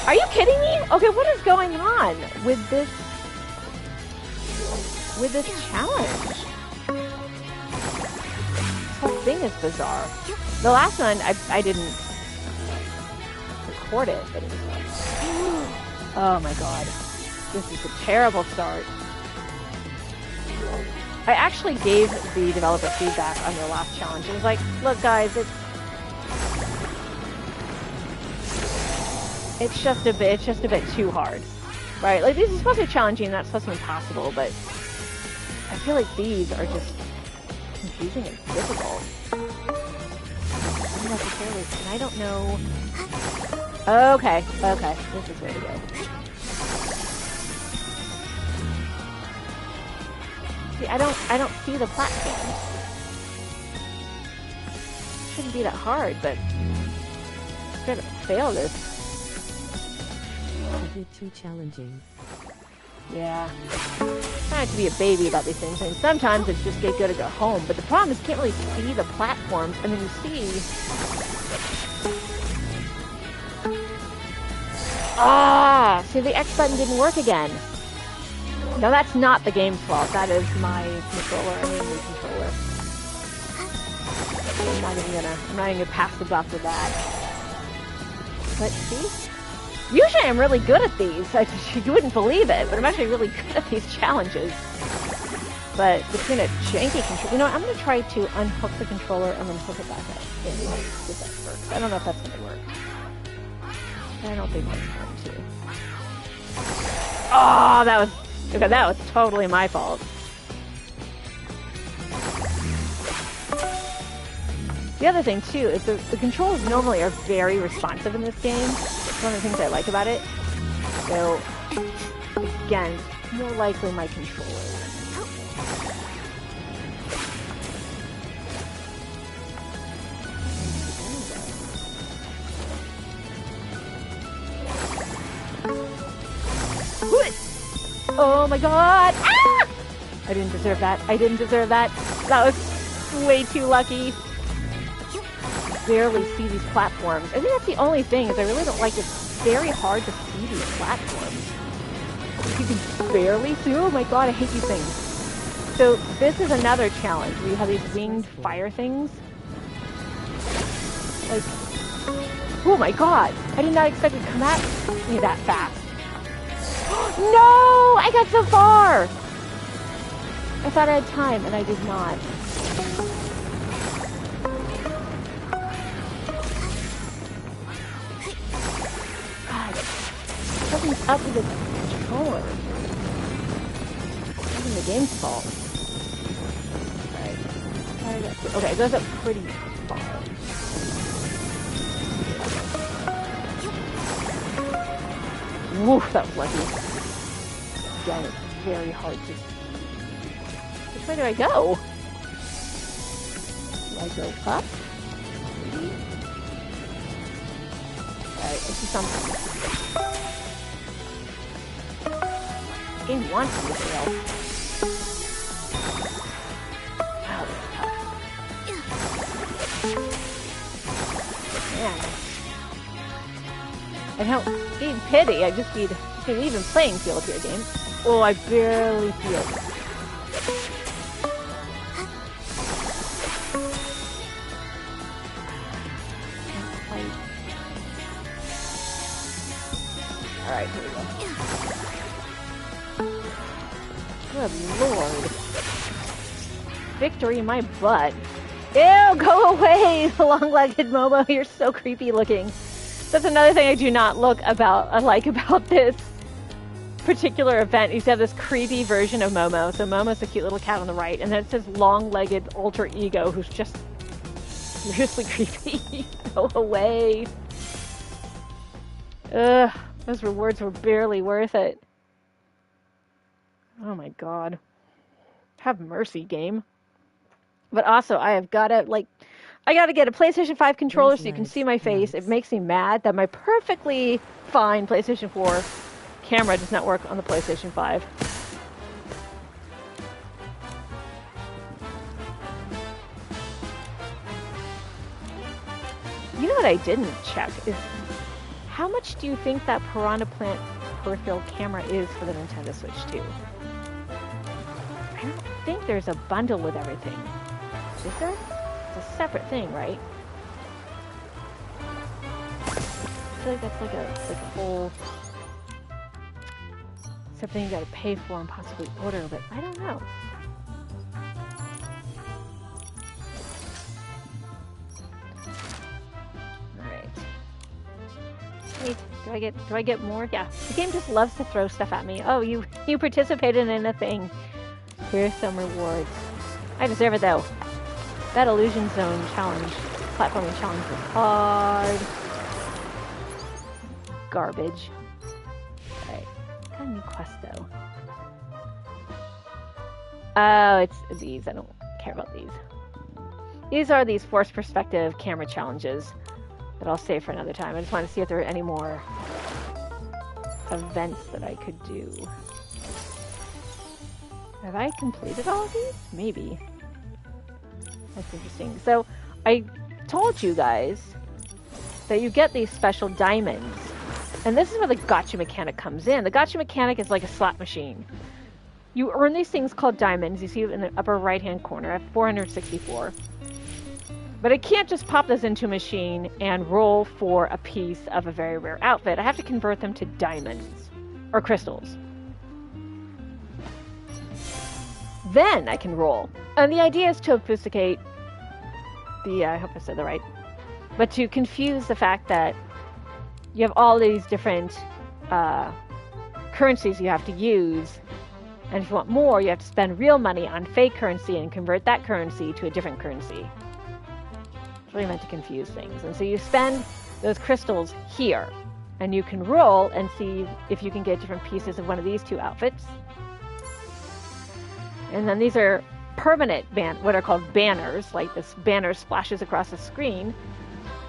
Are you kidding me? Okay, what is going on with this challenge? This whole thing is bizarre. The last one, I didn't record it, but it was like, oh my god. This is a terrible start. I actually gave the developer feedback on their last challenge. It was like, look guys, it's just a bit too hard. Right? Like these are supposed to be challenging, not supposed to be impossible, but I feel like these are just confusing and difficult. Unnecessarily, and I don't know. Okay, this is where to go. See, I don't see the platforms. Shouldn't be that hard, but I'm gonna fail this. A bit too challenging. Yeah. Try not to be a baby about these things. I mean, sometimes it's just get good or go home, but the problem is you can't really see the platforms, and then you see... Ah! See, the X button didn't work again. No, that's not the game's fault. That is my controller. I mean, the controller. I'm not even gonna pass the buck with that. But see? Usually I'm really good at these. You wouldn't believe it, but I'm actually really good at these challenges. But between a janky controller... You know what? I'm going to try to unhook the controller and then hook it back up. And see if that works. I don't know if that's going to work. I don't think that's going to. Oh, that was... Okay, that was totally my fault. The other thing, too, is the controls normally are very responsive in this game. It's one of the things I like about it. So, again, more likely my controller. Oh my god! Ah! I didn't deserve that. I didn't deserve that. That was way too lucky. Barely see these platforms. I think that's the only thing, is I really don't like it. It's very hard to see these platforms. You can barely see. Oh my god, I hate these things. So this is another challenge where you have these winged fire things. Like, oh my god, I did not expect it to come at me that fast. No! I got so far! I thought I had time, and I did not. Something's up with the controller. It's even the game's fault. Alright. Okay, it goes up pretty far. Woof, that was lucky. Again, it's very hard to... Which way do I go? Do I go up? Maybe? Alright, I see something. Game wants me to fail. Wow, that's tough. Man. I don't need pity, I just need an even playing field here, game. Oh, I barely see it. Alright, here we go. Good lord. Victory in my butt. Ew, go away, long-legged Momo. You're so creepy looking. That's another thing I do not like about this particular event. You have this creepy version of Momo. So Momo's the cute little cat on the right, and then it says long-legged alter ego, who's just seriously creepy. Go away. Ugh, those rewards were barely worth it. Oh my god. Have mercy, game. But also, I have gotta, I gotta get a PlayStation 5 controller so you can see my face. It makes me mad that my perfectly fine PlayStation 4 camera does not work on the PlayStation 5. You know what I didn't check is how much do you think that Piranha Plant peripheral camera is for the Nintendo Switch 2? I don't think there's a bundle with everything. Is there? It's a separate thing, right? I feel like that's like a whole something you gotta pay for and possibly order, but I don't know. Alright. Wait, do I get more? Yeah. The game just loves to throw stuff at me. Oh, you participated in a thing. Here's some rewards. I deserve it though. That Illusion Zone challenge, platforming challenge was hard. Garbage. Alright. Got a new quest though. Oh, it's these. I don't care about these. These are these forced perspective camera challenges that I'll save for another time. I just want to see if there are any more events that I could do. Have I completed all of these? Maybe. That's interesting. So, I told you guys that you get these special diamonds. And this is where the gotcha mechanic comes in. The gotcha mechanic is like a slot machine. You earn these things called diamonds. You see it in the upper right-hand corner. I have 464. But I can't just pop this into a machine and roll for a piece of a very rare outfit. I have to convert them to diamonds or crystals. Then I can roll. And the idea is to obfuscate the, I hope I said that right, but to confuse the fact that you have all these different currencies you have to use. And if you want more, you have to spend real money on fake currency and convert that currency to a different currency. It's really meant to confuse things. And so you spend those crystals here, and you can roll and see if you can get different pieces of one of these two outfits. And then these are permanent what are called banners, like this banner splashes across the screen.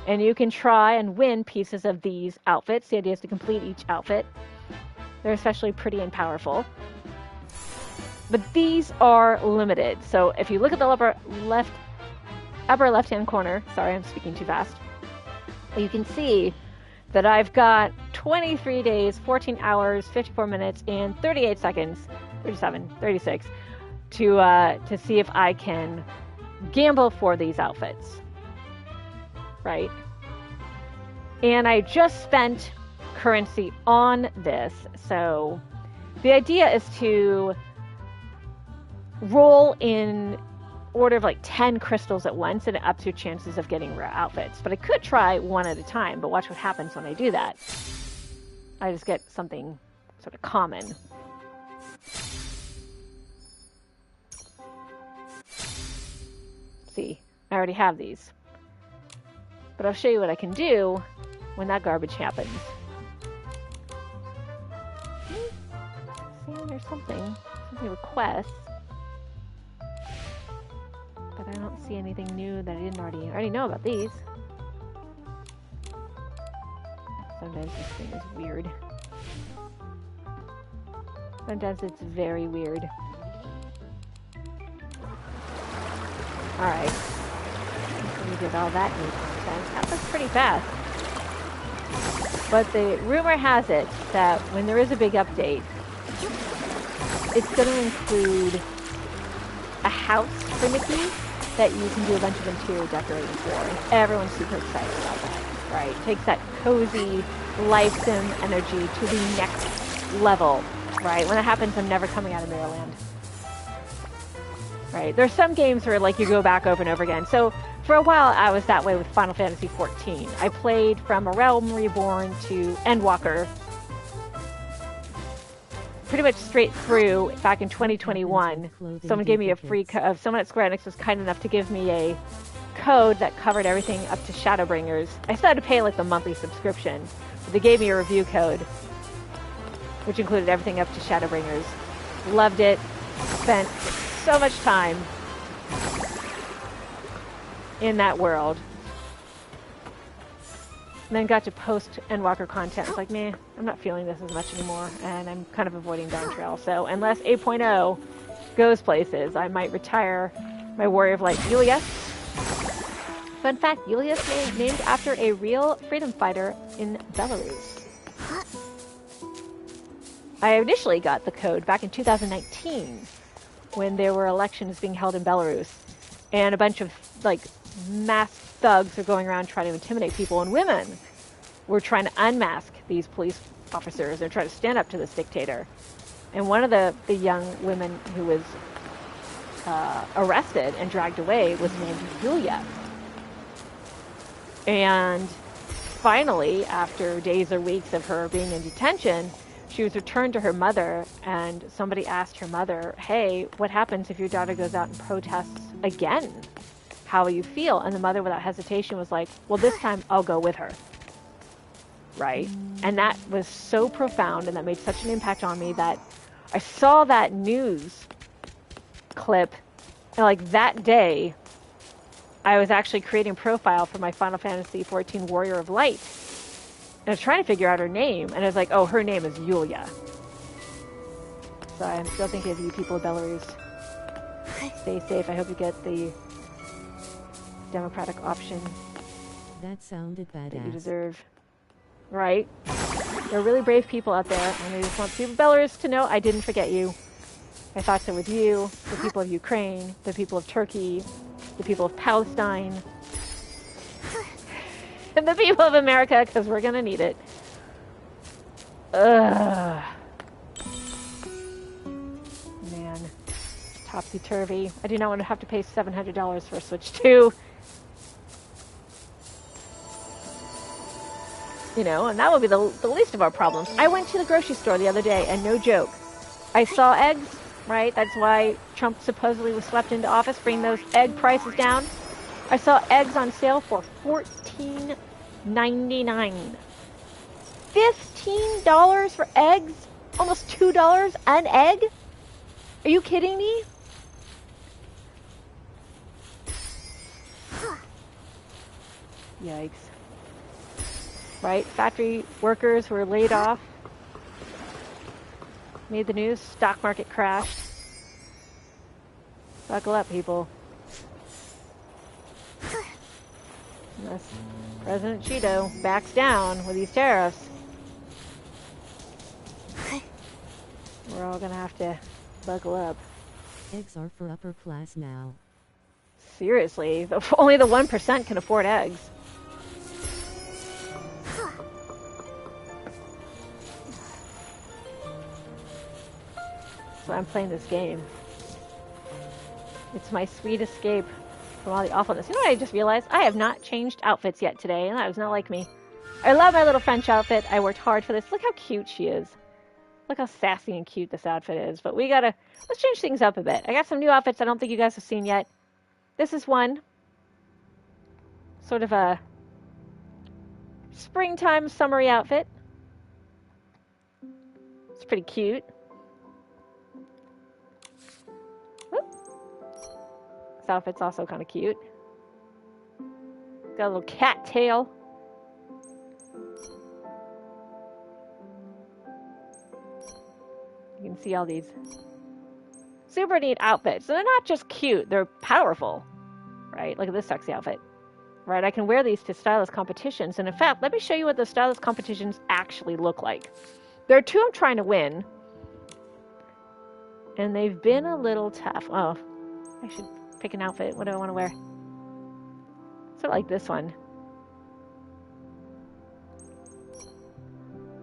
And you can try and win pieces of these outfits. The idea is to complete each outfit. They're especially pretty and powerful. But these are limited. So if you look at the upper left-hand corner, sorry, I'm speaking too fast, you can see that I've got 23 days, 14 hours, 54 minutes, and 38 seconds, 37, 36, to see if I can gamble for these outfits, right? And I just spent currency on this, so the idea is to roll in order of like 10 crystals at once, and it ups your chances of getting rare outfits. But I could try one at a time, but watch what happens when I do that. I just get something sort of common. See, I already have these. But I'll show you what I can do when that garbage happens. See, there's something requests. But I don't see anything new that I didn't already know about these. Sometimes this thing is weird. Sometimes it's very weird. Alright. We did all that new content. That was pretty fast. But the rumor has it that when there is a big update, it's going to include a house for Nikki that you can do a bunch of interior decorating for. And everyone's super excited about that, right? It takes that cozy life sim energy to the next level, right? When that happens, I'm never coming out of Maryland. Right? There's some games where like you go back over and over again. So for a while, I was that way with Final Fantasy XIV. I played from A Realm Reborn to Endwalker pretty much straight through back in 2021. Someone gave me a free someone at Square Enix was kind enough to give me a code that covered everything up to Shadowbringers. I still had to pay like the monthly subscription, but they gave me a review code which included everything up to Shadowbringers. Loved it. Spent so much time in that world. And then got to post Endwalker content. It's like, meh, I'm not feeling this as much anymore, and I'm kind of avoiding Downtrail. So unless 8.0 goes places, I might retire my Warrior of Light Julius. Fun fact, Julius is named after a real freedom fighter in Belarus. I initially got the code back in 2019 when there were elections being held in Belarus, and a bunch of like masked thugs are going around trying to intimidate people, and women were trying to unmask these police officers. They're trying to stand up to this dictator. And one of the young women who was arrested and dragged away was named Yulia. And finally, after days or weeks of her being in detention, she was returned to her mother, and somebody asked her mother, hey, what happens if your daughter goes out and protests again? How will you feel? And the mother, without hesitation, was like, well, this time I'll go with her. Right? And that was so profound, and that made such an impact on me that I saw that news clip. And like that day, I was actually creating a profile for my Final Fantasy XIV Warrior of Light. And I was trying to figure out her name. And I was like, oh, her name is Yulia. So I'm still thinking of you people of Belarus. Stay safe. I hope you get the democratic option That sounded badass. that you deserve. Right? There are really brave people out there, and I just want the people of Belarus to know I didn't forget you. I thought so with you, the people of Ukraine, the people of Turkey, the people of Palestine, and the people of America, because we're going to need it. Ugh. Man. Topsy-turvy. I do not want to have to pay $700 for a Switch 2. You know, and that would be the least of our problems. I went to the grocery store the other day, and no joke, I saw eggs, right? That's why Trump supposedly was swept into office, bring those egg prices down. I saw eggs on sale for $14.99. $15 for eggs? Almost $2 an egg? Are you kidding me? Yikes. Right? Factory workers who were laid off. Made the news. Stock market crashed. Buckle up, people. Unless President Cheeto backs down with these tariffs, we're all gonna have to buckle up. Eggs are for upper class now. Seriously, only the 1% can afford eggs. So I'm playing this game. It's my sweet escape from all the awfulness. You know what I just realized? I have not changed outfits yet today, and that was not like me. I love my little French outfit. I worked hard for this. Look how cute she is. Look how sassy and cute this outfit is. But let's change things up a bit. I got some new outfits I don't think you guys have seen yet. This is one. Sort of a springtime summery outfit. It's pretty cute. This outfit's also kind of cute. Got a little cat tail. You can see all these super neat outfits. So they're not just cute, they're powerful. Right? Look at this sexy outfit. Right? I can wear these to stylist competitions. And in fact, let me show you what the stylist competitions actually look like. There are two I'm trying to win. And they've been a little tough. Oh, I should pick an outfit. What do I want to wear? Sort of like this one.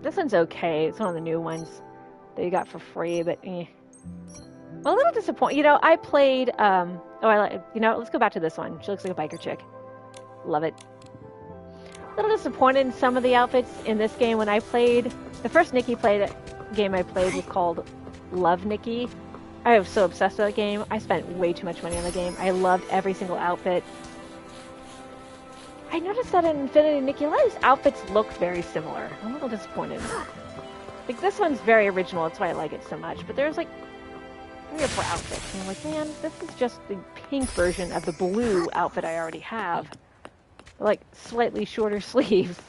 This one's okay. It's one of the new ones that you got for free, but eh. Well, a little disappointed. You know, I played, let's go back to this one. She looks like a biker chick. Love it. A little disappointed in some of the outfits in this game. When I played, the first game I played was called Love Nikki. I was so obsessed with that game. I spent way too much money on the game. I loved every single outfit. I noticed that in Infinity Nikki, a lot of these outfits look very similar. I'm a little disappointed. Like, this one's very original. That's why I like it so much. But there's, like, 3 or 4 outfits. And I'm like, man, this is just the pink version of the blue outfit I already have. Like, slightly shorter sleeves.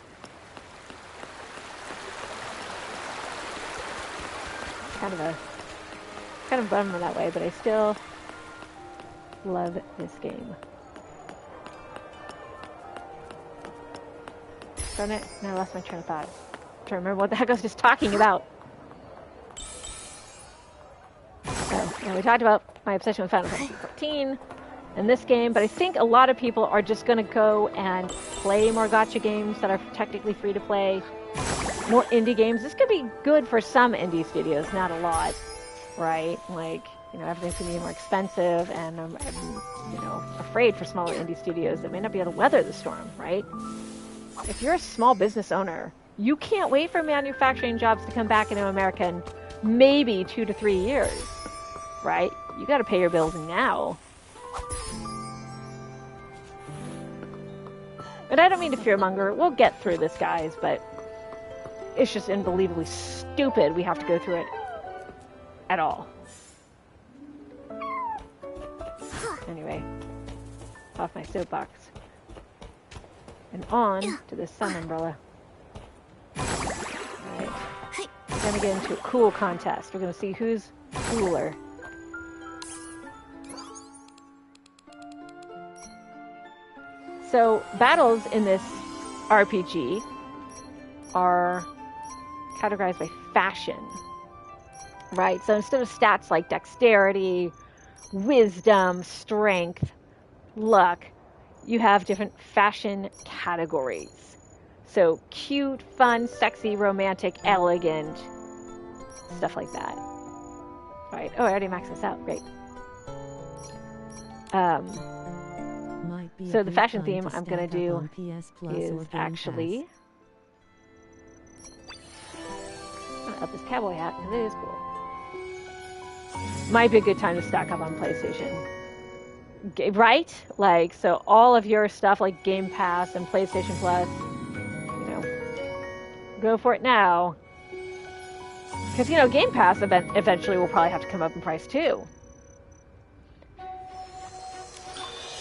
Kind of a bummer that way, but I still love this game. Darn it, now I lost my train of thought. I'm trying to remember what the heck I was just talking about. So, we talked about my obsession with Final Fantasy XIV and this game, but I think a lot of people are just going to go and play more gacha games that are technically free to play. More indie games. This could be good for some indie studios, not a lot. Right? Like, you know, everything's going to be more expensive, and I'm afraid for smaller indie studios that may not be able to weather the storm, right? If you're a small business owner, you can't wait for manufacturing jobs to come back into America in maybe 2 to 3 years, right? You got to pay your bills now. And I don't mean to fearmonger. We'll get through this, guys, but it's just unbelievably stupid we have to go through it at all. Anyway, off my soapbox. And on to the sun umbrella. Alright. We're gonna get into a cool contest. We're gonna see who's cooler. So, battles in this RPG are categorized by fashion. Right? So instead of stats like dexterity, wisdom, strength, luck, you have different fashion categories. So cute, fun, sexy, romantic, elegant, stuff like that. Right. Oh, I already maxed this out. Great. So the fashion theme I'm going to do is actually... I'm going to up this cowboy hat because it is cool. Might be a good time to stack up on PlayStation. Right? Like, so all of your stuff like Game Pass and PlayStation Plus, you know, go for it now. Because, you know, Game Pass eventually will probably have to come up in price too.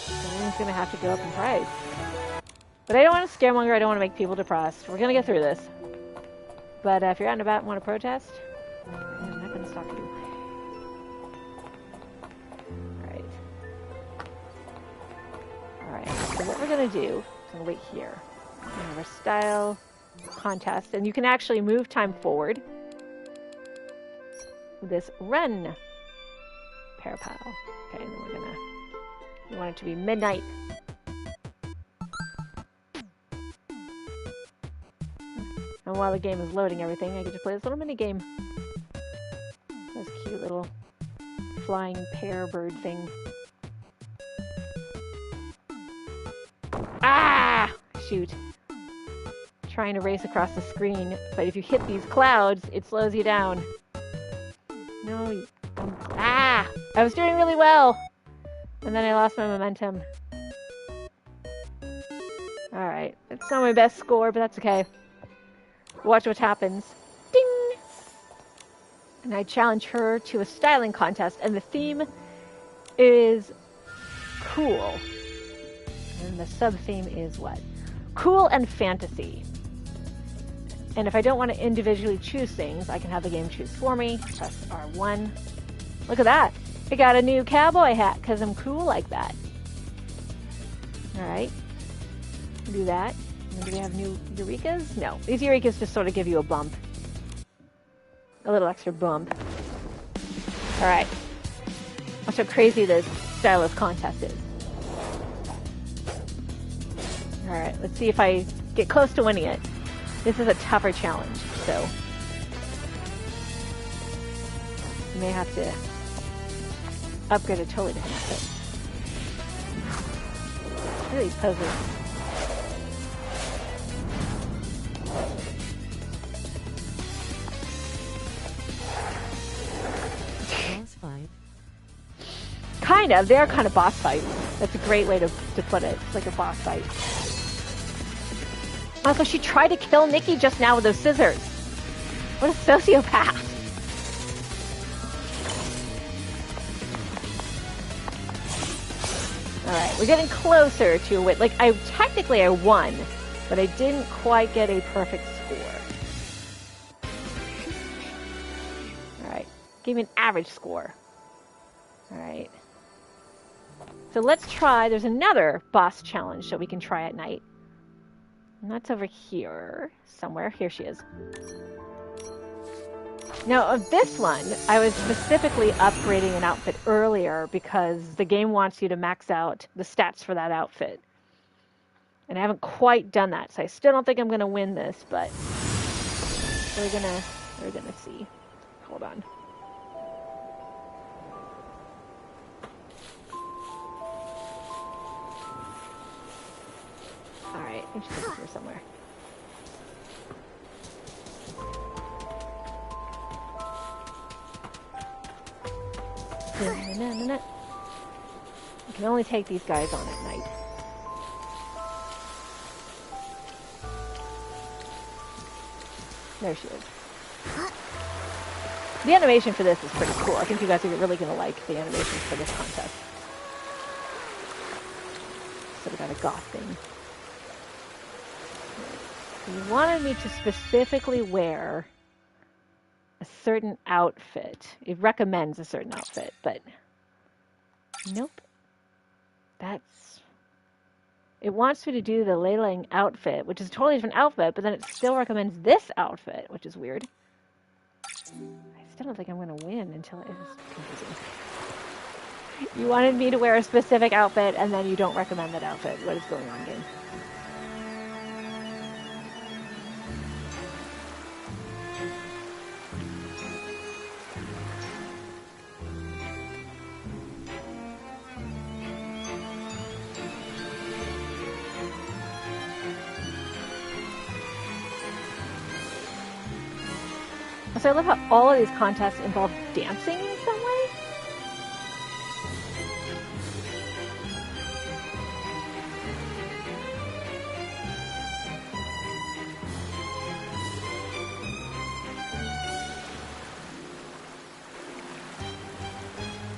Everything's going to have to go up in price. But I don't want to scaremonger. I don't want to make people depressed. We're going to get through this. But if you're out and about and want to protest, I'm not going to stop you. Alright, so what we're going to do, I'm going to wait here. We have our style contest, and you can actually move time forward with this run parapal. Okay, and then we're going to, we want it to be midnight. And while the game is loading everything, I get to play this little mini game. This cute little flying pear bird thing. Ah! Shoot. Trying to race across the screen, but if you hit these clouds, it slows you down. No, ah! I was doing really well! And then I lost my momentum. Alright, it's not my best score, but that's okay. Watch what happens. Ding! And I challenge her to a styling contest, and the theme is cool. And the sub-theme is what? Cool and fantasy. And if I don't want to individually choose things, I can have the game choose for me. Press R1. Look at that. I got a new cowboy hat because I'm cool like that. Alright. Do that. And do we have new Eurekas? No. These Eurekas just sort of give you a bump. A little extra bump. Alright. Watch how crazy this stylist contest is. Alright, let's see if I get close to winning it. This is a tougher challenge, so you may have to upgrade a totally different outfit. Look at these poses. Boss fight. Kind of. They are kind of boss fights. That's a great way to put it. It's like a boss fight. Also, she tried to kill Nikki just now with those scissors. What a sociopath. Alright, we're getting closer to it. Like, technically I won, but I didn't quite get a perfect score. Alright, gave me an average score. Alright. So let's try, there's another boss challenge that we can try at night. And that's over here, somewhere. Here she is. Now, of this one, I was specifically upgrading an outfit earlier because the game wants you to max out the stats for that outfit. And I haven't quite done that, so I still don't think I'm going to win this, but we're gonna see. Hold on. Alright, I think she's over here somewhere. You can only take these guys on at night. There she is. The animation for this is pretty cool. I think you guys are really going to like the animations for this contest. instead of got a goth thing. You wanted me to specifically wear a certain outfit. It recommends a certain outfit, but nope. It wants me to do the Leiling outfit, which is a totally different outfit, but then it still recommends this outfit, which is weird. I still don't think I'm going to win until it is confusing. You wanted me to wear a specific outfit, and then you don't recommend that outfit. What is going on, game? So I love how all of these contests involve dancing in some way.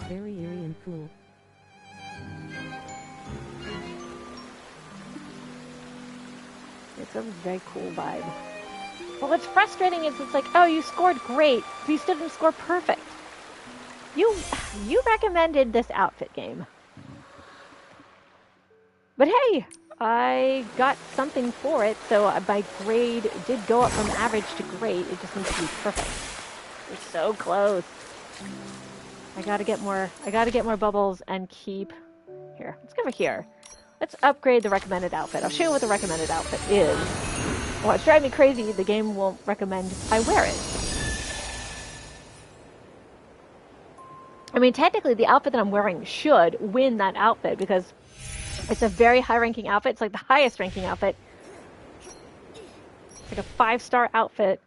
Very eerie and cool. It's a very cool vibe. But what's frustrating is it's like, oh, you scored great, but you still didn't score perfect. You recommended this outfit, game. But hey, I got something for it, so my grade did go up from average to great. It just needs to be perfect. We're so close. I gotta get more bubbles and keep... Here, let's go over here. Let's upgrade the recommended outfit. I'll show you what the recommended outfit is. Well, it's driving me crazy. The game won't recommend I wear it. I mean, technically, the outfit that I'm wearing should win that outfit because it's a very high-ranking outfit. It's like the highest-ranking outfit. It's like a 5-star outfit,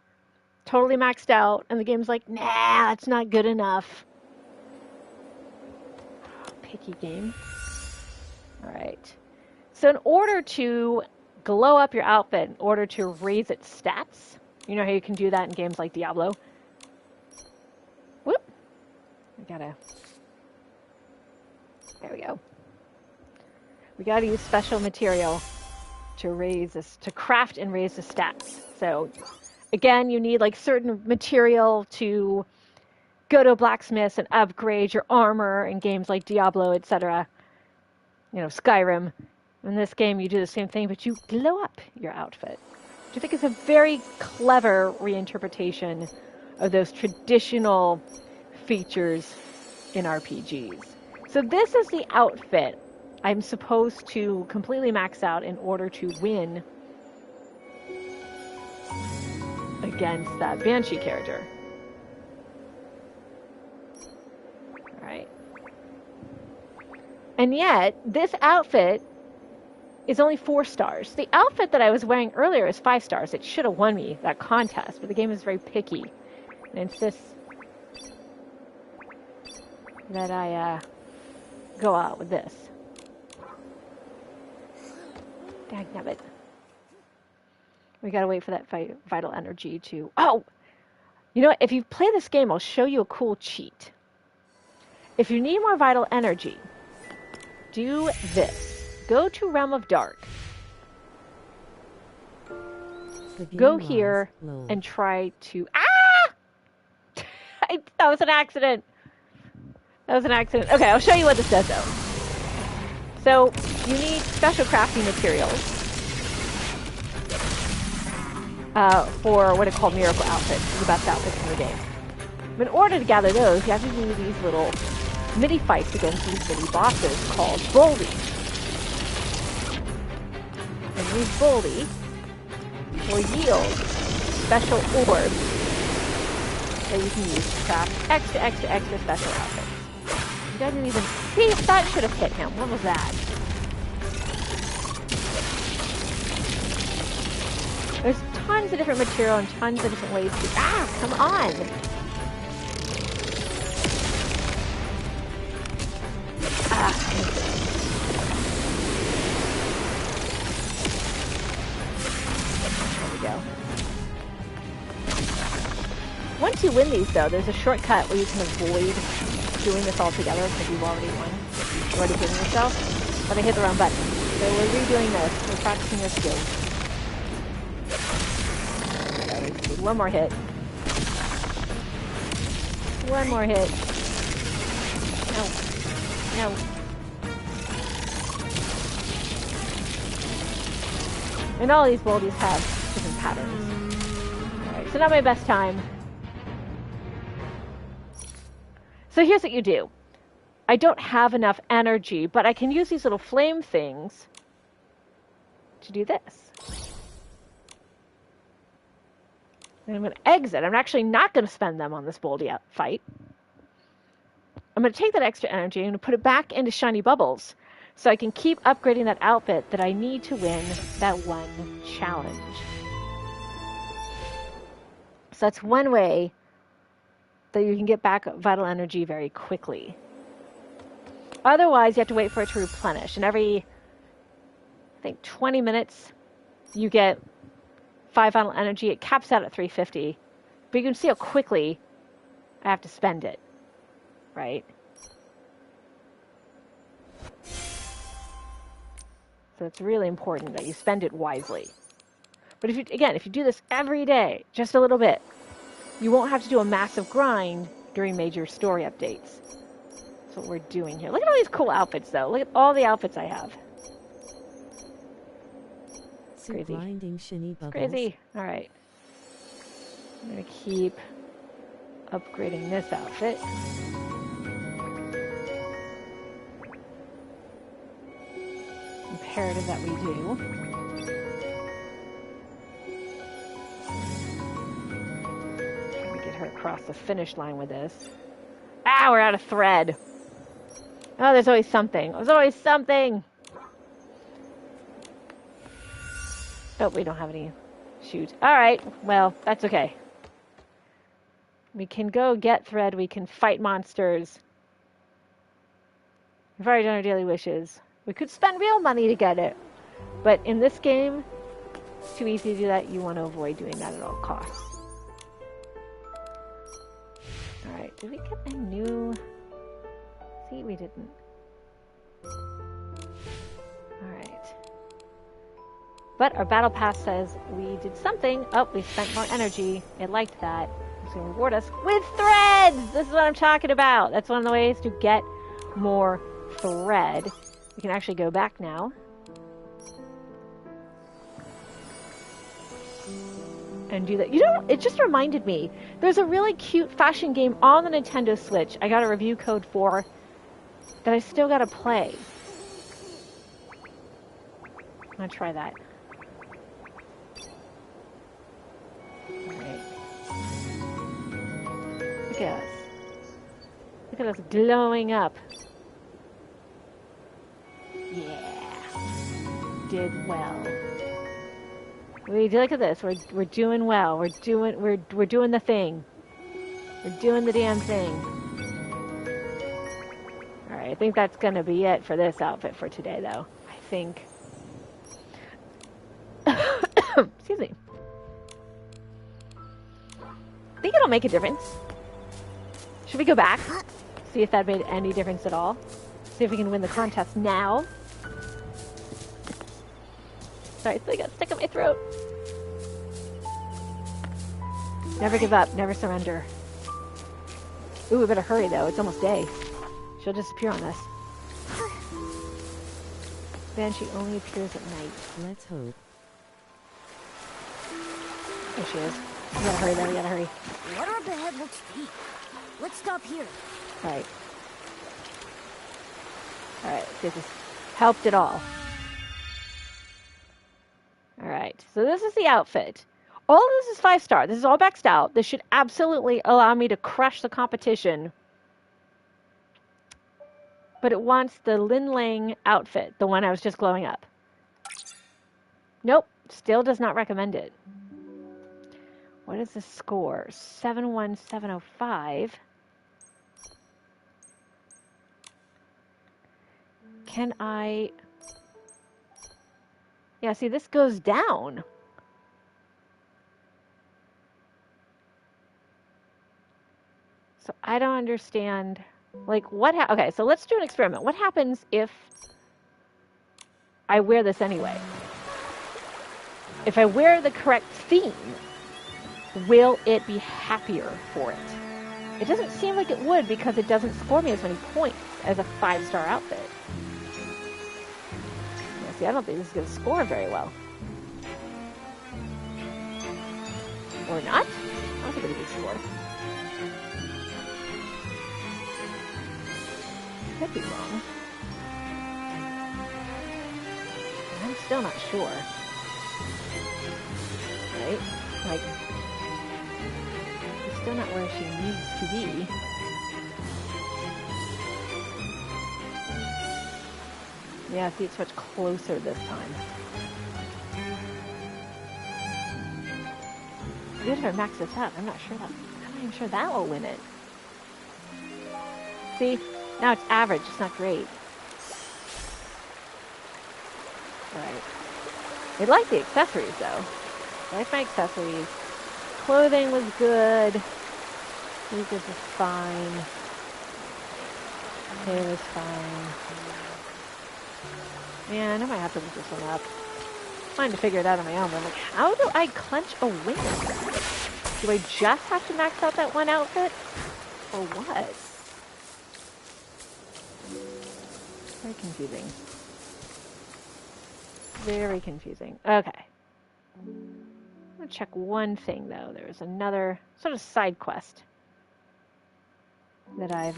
totally maxed out, and the game's like, nah, that's not good enough. Picky game. All right. So in order to glow up your outfit, in order to raise its stats, you know how you can do that in games like Diablo? Whoop. There we go. We gotta use special material to raise this, to craft and raise the stats. So again, you need like certain material to go to a blacksmith and upgrade your armor in games like Diablo, etc. You know, Skyrim. In this game, you do the same thing, but you glow up your outfit. Which I think is a very clever reinterpretation of those traditional features in RPGs. So this is the outfit I'm supposed to completely max out in order to win against that Banshee character. Alright. And yet, this outfit is only 4 stars. The outfit that I was wearing earlier is 5 stars. It should have won me that contest, but the game is very picky. And insists that I go out with this. Dagnabbit. We gotta wait for that vital energy to... Oh! You know what? If you play this game, I'll show you a cool cheat. If you need more vital energy, do this. Go to Realm of Dark. Go here and try to... Ah! That was an accident. That was an accident. Okay, I'll show you what this does, though. So, you need special crafting materials for what are called miracle outfits, the best outfits in the game. But in order to gather those, you have to do these little mini fights against these mini bosses called Boldy. And these Boldy will yield special orbs that you can use to craft extra special outfits. You didn't even... See, that should have hit him. What was that? There's tons of different material and tons of different ways to... Ah, come on! Ah, go. Once you win these, though, there's a shortcut where you can avoid doing this all together because you've already won. You've already given yourself. But I hit the wrong button. So we're redoing this. We're practicing our skills. One more hit. One more hit. No. No. And all these boldies have different patterns. Alright, so not my best time. So here's what you do. I don't have enough energy, but I can use these little flame things to do this. And I'm going to exit. I'm actually not going to spend them on this boldy fight. I'm going to take that extra energy and put it back into shiny bubbles so I can keep upgrading that outfit that I need to win that one challenge. So that's one way that you can get back vital energy very quickly. Otherwise, you have to wait for it to replenish. And every, I think, 20 minutes, you get 5 vital energy. It caps out at 350. But you can see how quickly I have to spend it, right? So it's really important that you spend it wisely. But if you do this every day, just a little bit, you won't have to do a massive grind during major story updates. That's what we're doing here. Look at all these cool outfits, though. Look at all the outfits I have. It's crazy. Grinding shiny bubbles. Crazy. All right. I'm going to keep upgrading this outfit. Imperative that we do. Trying to get her across the finish line with this. Ah, we're out of thread. Oh, there's always something. There's always something. Oh, we don't have any. Shoot. All right. Well, that's okay. We can go get thread. We can fight monsters. We've already done our daily wishes. We could spend real money to get it. But in this game, it's too easy to do that. You want to avoid doing that at all costs. Alright, did we get a new... See, we didn't. Alright. But our battle pass says we did something. Oh, we spent more energy. It liked that. It's going to reward us with threads! This is what I'm talking about. That's one of the ways to get more thread. We can actually go back now. And do that. You know, it just reminded me. There's a really cute fashion game on the Nintendo Switch I got a review code for that I still gotta play. I'm gonna try that. Alright. Look at us. Look at us glowing up. Yeah. Did well. Look at this. We're doing well. We're doing the thing. We're doing the damn thing. All right, I think that's gonna be it for this outfit for today, though. I think. Excuse me. I think it'll make a difference. Should we go back? See if that made any difference at all. See if we can win the contest now. Sorry, I got stuck in my throat. Never give up, never surrender. Ooh, we better hurry though, it's almost day. She'll disappear on us. Then she only appears at night. Let's hope. There she is. We gotta hurry though, we gotta hurry. Water up ahead looks deep. Let's stop here. Alright. Alright, see if this helped at all. Alright, so this is the outfit. All of this is 5-star. This is all maxed out. This should absolutely allow me to crush the competition. But it wants the Lin Lang outfit, the one I was just glowing up. Nope, still does not recommend it. What is the score? 71705. Can I... Yeah, see, this goes down. So I don't understand, like, okay, so let's do an experiment. What happens if I wear this anyway. If I wear the correct theme, will it be happier for it? It doesn't seem like it would because it doesn't score me as many points as a 5-star outfit. Yeah, see, I don't think this is going to score very well. Or not? I don't think it's a good score. Could be wrong. I'm still not sure. Right? Like, she's still not where she needs to be. Yeah, see, it's much closer this time. Even if I max this out, I'm not even sure that will win it. See? Now it's average, it's not great. Right. I like the accessories, though. I like my accessories. Clothing was good. Sneakers was fine. Hair was fine. Man, I might have to look this one up. I'm trying to figure it out on my own, but I'm like, how do I clench a win? Do I just have to max out that one outfit? Or what? Very confusing. Very confusing. Okay. I'm going to check one thing, though. There's another sort of side quest that I've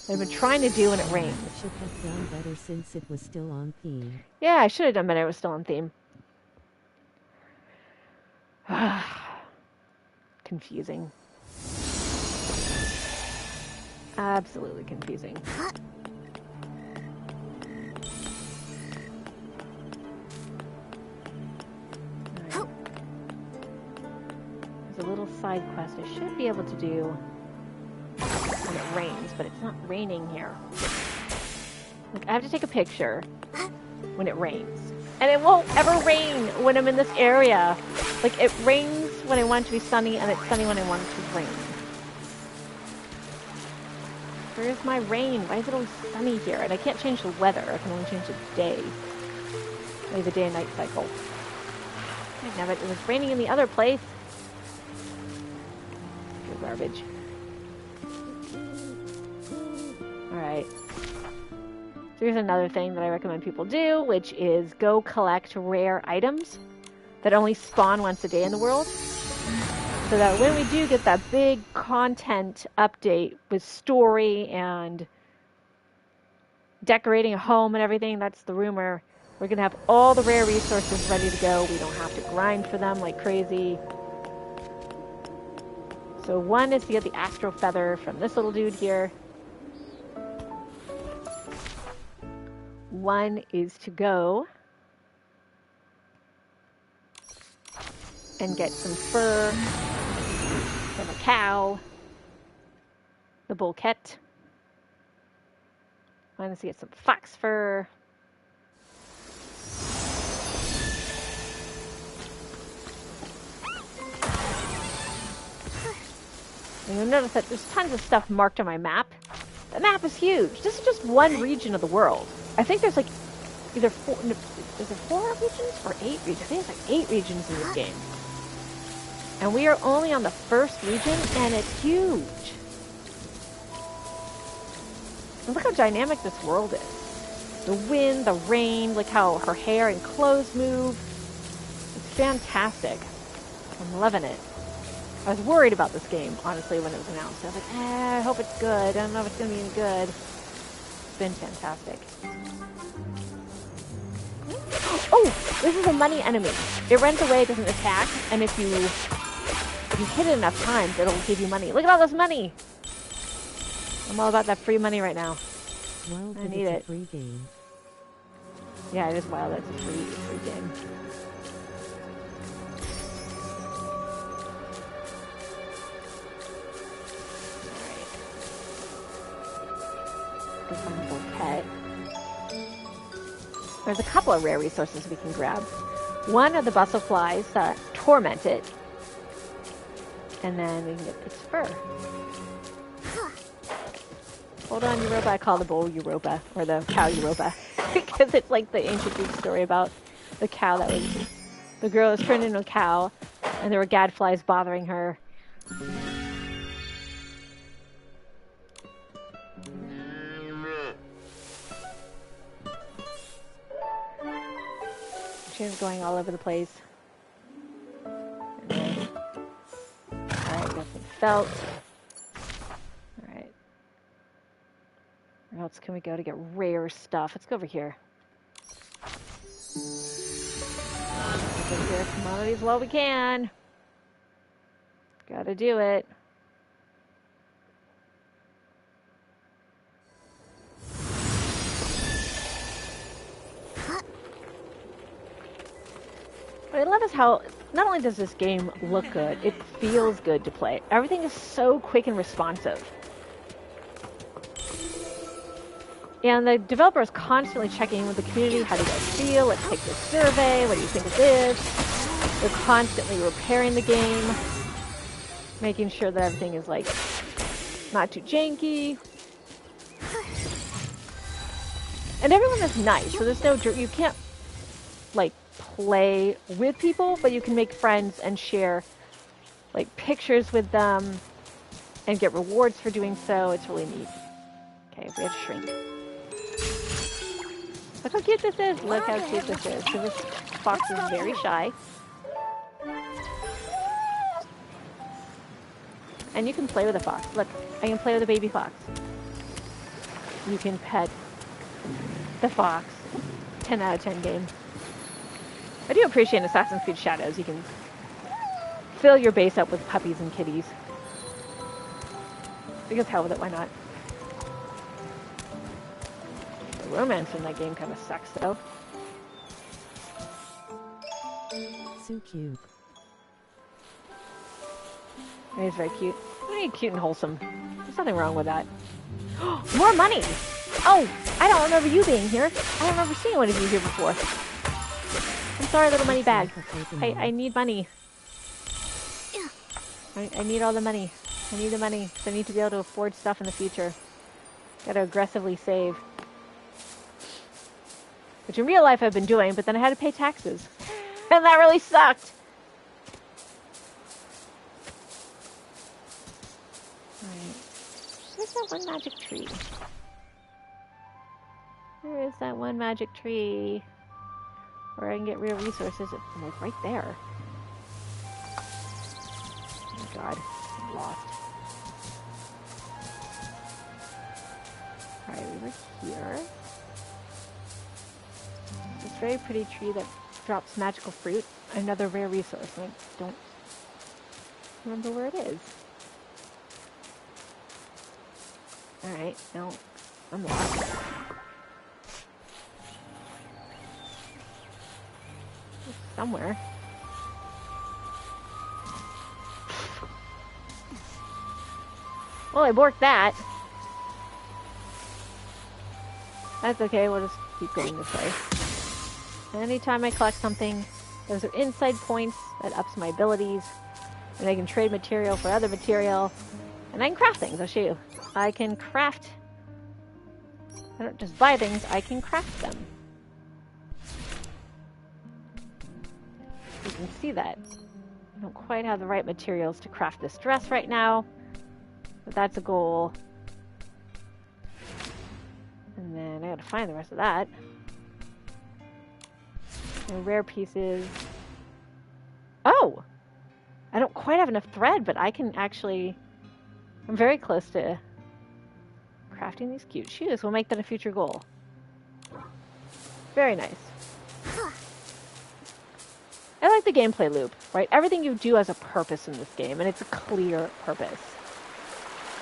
been trying to do when it rains. Should have done better since it was still on theme. Yeah, I should have done better. It was still on theme. Confusing. Absolutely confusing. Right. There's a little side quest I should be able to do when it rains, but it's not raining here. Like, I have to take a picture when it rains. And it won't ever rain when I'm in this area. Like, it rains when I want it to be sunny, and it's sunny when I want it to rain. Where's my rain? Why is it always sunny here? And I can't change the weather. I can only change the day. Maybe the day and night cycle. Damn it, it was raining in the other place. You're garbage. Alright. So here's another thing that I recommend people do, which is go collect rare items that only spawn once a day in the world. So that when we do get that big content update with story and decorating a home and everything, that's the rumor, we're going to have all the rare resources ready to go. We don't have to grind for them like crazy. So one is to get the Astro Feather from this little dude here. One is to go and get some fur from a cow, the bullcat. One is to get some fox fur. And you'll notice that there's tons of stuff marked on my map. The map is huge. This is just one region of the world. I think there's like either four, is it 4 regions or 8 regions? I think it's like 8 regions in this game. And we are only on the first region, and it's huge. And look how dynamic this world is. The wind, the rain, look how her hair and clothes move. It's fantastic. I'm loving it. I was worried about this game, honestly, when it was announced. I was like, I hope it's good. I don't know if it's going to be any good. It's been fantastic. Oh, this is a money enemy. It runs away, it doesn't attack, and if you hit it enough times, it'll give you money. Look at all this money! I'm all about that free money right now. Wild, I need it. A free game. Yeah, it is wild. It's a free game. Alright. Go find a bullcat. There's a couple of rare resources we can grab. One are the bustle flies that torment it. And then we can get its fur. Hold on, Europa. I call the bull Europa, or the cow Europa, because it's like the ancient Greek story about the cow that was, the girl was turned into a cow, and there were gadflies bothering her. She was going all over the place. Alright, got some felt. Alright. Where else can we go to get rare stuff? Let's go over here. Let's get rare commodities while we can. Gotta do it. What I love is how not only does this game look good, it feels good to play. Everything is so quick and responsive. And the developer is constantly checking in with the community. How do you guys feel? Let's take this survey. What do you think of this? They're constantly repairing the game, making sure that everything is like not too janky. And everyone is nice, so there's no, you can't like play with people, but you can make friends and share like pictures with them and get rewards for doing so. It's really neat. Okay, we have to shrink. Look how cute this is. Look how cute this is. So this fox is very shy. And you can play with a fox. Look, I can play with a baby fox. You can pet the fox. 10 out of 10 game. I do appreciate in Assassin's Creed Shadows you can fill your base up with puppies and kitties. Because hell with it, why not? The romance in that game kind of sucks though. So cute. It is very cute. Very cute and wholesome. There's nothing wrong with that. More money! Oh, I don't remember you being here. I don't remember seeing one of you here before. I'm sorry, little money bag. I need money. I need all the money. I need the money. I need to be able to afford stuff in the future. Gotta aggressively save. Which in real life I've been doing, but then I had to pay taxes. And that really sucked. Alright. Where's that one magic tree? Where is that one magic tree? Where I can get rare resources. I'm like right there. Oh my god. I'm lost. Alright, we were here. This very pretty tree that drops magical fruit. Another rare resource. I don't remember where it is. Alright, no. I'm lost. Somewhere. Well, I borked that. That's okay, we'll just keep going this way. Anytime I collect something, those are insight points that ups my abilities. And I can trade material for other material. And I can craft things, I'll show you. I can craft... I don't just buy things, I can craft them. You can see that. I don't quite have the right materials to craft this dress right now, but that's a goal. And then I gotta find the rest of that. And rare pieces. Oh! I don't quite have enough thread, but I can actually... I'm very close to crafting these cute shoes. We'll make that a future goal. Very nice. I like the gameplay loop, right? Everything you do has a purpose in this game, and it's a clear purpose.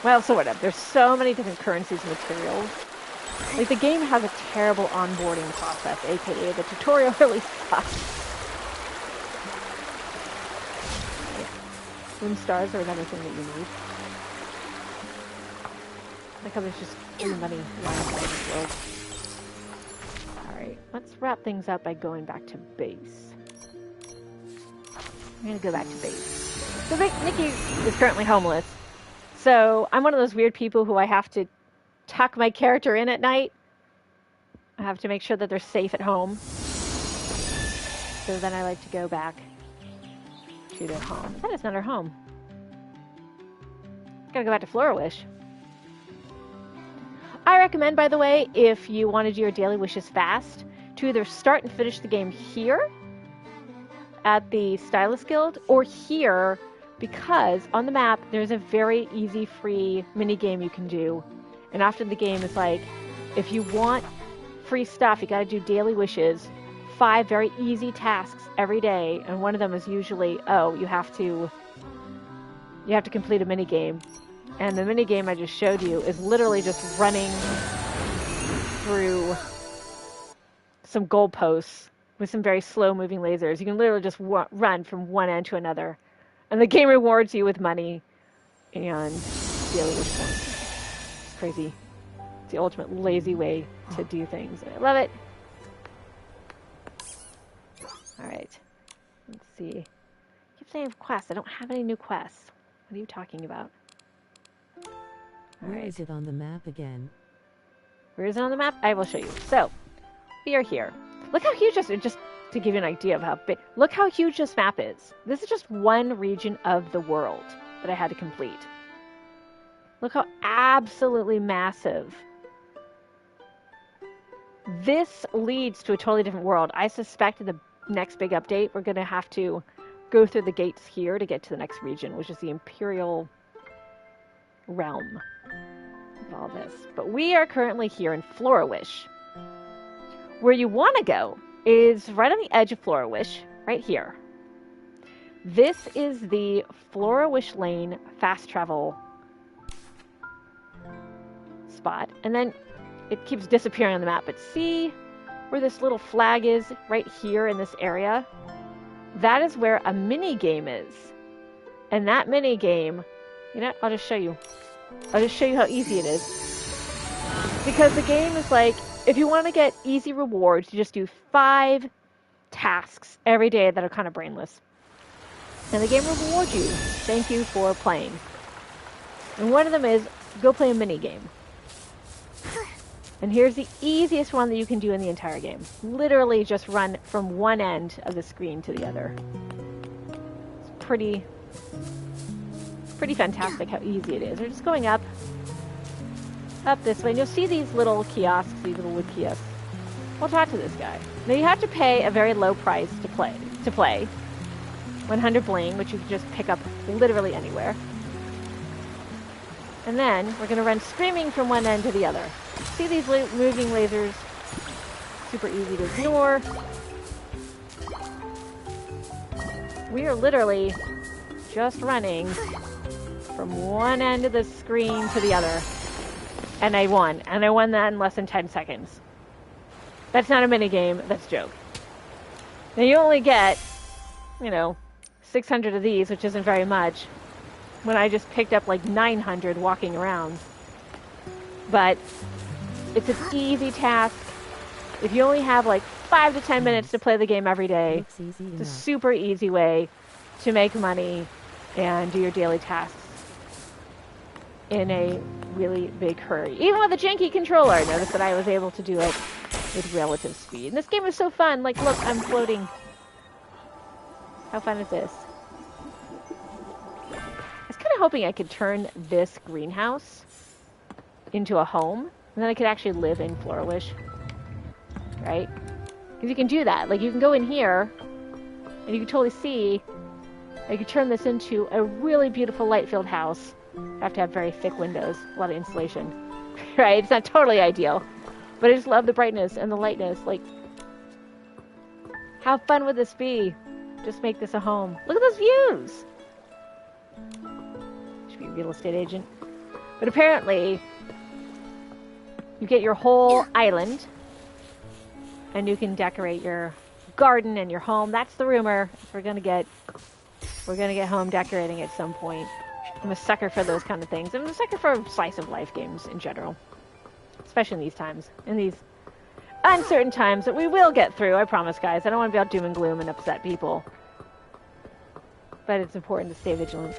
Well, so whatever. There's so many different currencies and materials. Like, the game has a terrible onboarding process, aka the tutorial really sucks. Moon stars are another thing that you need. Like how there's just free money lying all over the world. Alright, let's wrap things up by going back to base. I'm gonna go back to base. So Nikki is currently homeless. So I'm one of those weird people who I have to tuck my character in at night. I have to make sure that they're safe at home. So then I like to go back to their home. That is not our home. Gotta go back to Florawish. I recommend, by the way, if you want to do your daily wishes fast, to either start and finish the game here at the Stylist Guild or here, because on the map there's a very easy free mini game you can do. And after the game is like, if you want free stuff, you gotta do daily wishes, 5 very easy tasks every day, and one of them is usually, you have to complete a mini game. And the mini game I just showed you is literally just running through some goalposts with some very slow-moving lasers. You can literally just run from one end to another. And the game rewards you with money and daily wish points. It's crazy. It's the ultimate lazy way to do things. I love it. All right. Let's see. I keep saying quests. I don't have any new quests. What are you talking about? Where is it on the map again? Where is it on the map? I will show you. So, we are here. Look how huge this is, just to give you an idea of how big. Look how huge this map is. This is just one region of the world that I had to complete. Look how absolutely massive. This leads to a totally different world. I suspect in the next big update, we're going to have to go through the gates here to get to the next region, which is the Imperial realm of all this. But we are currently here in Florawish. Where you want to go is right on the edge of Florawish, right here. This is the Florawish Lane fast travel spot. And then it keeps disappearing on the map. But see where this little flag is right here in this area? That is where a mini game is. And that mini game, I'll just show you. I'll just show you how easy it is. Because the game is like, if you want to get easy rewards, you just do 5 tasks every day that are kind of brainless. And the game will reward you. Thank you for playing. And one of them is, go play a mini game. And here's the easiest one that you can do in the entire game. Literally just run from one end of the screen to the other. It's pretty fantastic how easy it is. We're just going up this way, and you'll see these little kiosks, these little wood kiosks. We'll talk to this guy. Now you have to pay a very low price to play. 100 bling, which you can just pick up literally anywhere. And then we're going to run screaming from one end to the other. See these moving lasers? Super easy to ignore. We are literally just running from one end of the screen to the other. And I won. And I won that in less than 10 seconds. That's not a minigame, that's a joke. Now you only get, 600 of these, which isn't very much, when I just picked up like 900 walking around. But it's an easy task. If you only have like 5 to 10 minutes to play the game every day, it's a super easy way to make money and do your daily tasks in a really big hurry. Even with a janky controller, notice that I was able to do it with relative speed. And this game is so fun. Like, look, I'm floating. How fun is this? I was kind of hoping I could turn this greenhouse into a home, and then I could actually live in Florawish. Right? Because you can do that. Like, you can go in here, and you can totally see, you can turn this into a really beautiful light-filled house. You have to have very thick windows, a lot of insulation. Right? It's not totally ideal. But I just love the brightness and the lightness. Like, how fun would this be? Just make this a home. Look at those views! Should be a real estate agent. But apparently, you get your whole island, and you can decorate your garden and your home. That's the rumor. We're gonna get home decorating at some point. I'm a sucker for those kind of things. I'm a sucker for slice of life games in general. Especially in these times. In these uncertain times that we will get through, I promise, guys. I don't want to be all doom and gloom and upset people. But it's important to stay vigilant.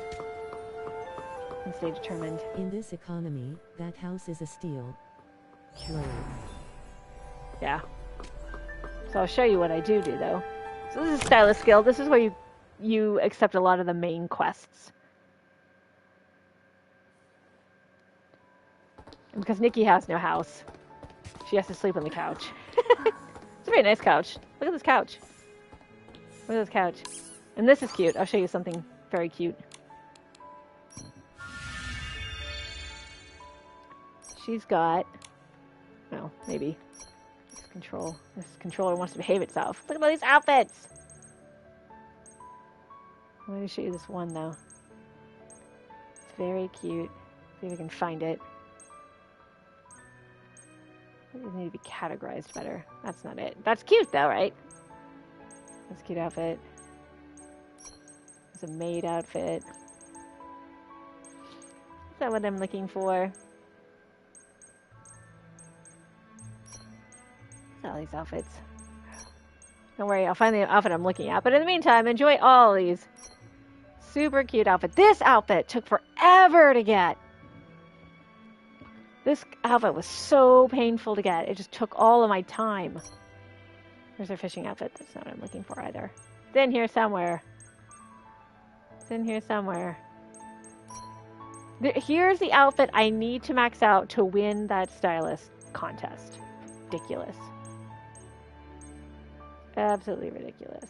And stay determined. In this economy, that house is a steal. Load. Yeah. So I'll show you what I do though. So this is stylist skill. This is where you accept a lot of the main quests. And because Nikki has no house, she has to sleep on the couch. It's a very nice couch. Look at this couch. Look at this couch. And this is cute. I'll show you something very cute. She's got... No, maybe. This controller wants to behave itself. Look at all these outfits! Let me show you this one, though. It's very cute. See if I can find it. These need to be categorized better. That's not it. That's cute, though, right? That's a cute outfit. It's a maid outfit. Is that what I'm looking for? All these outfits. Don't worry, I'll find the outfit I'm looking at. But in the meantime, enjoy all these super cute outfits. This outfit took forever to get. This outfit was so painful to get. It just took all of my time. There's our fishing outfit. That's not what I'm looking for either. It's in here somewhere. It's in here somewhere. Here's the outfit I need to max out to win that stylist contest. Ridiculous. Absolutely ridiculous.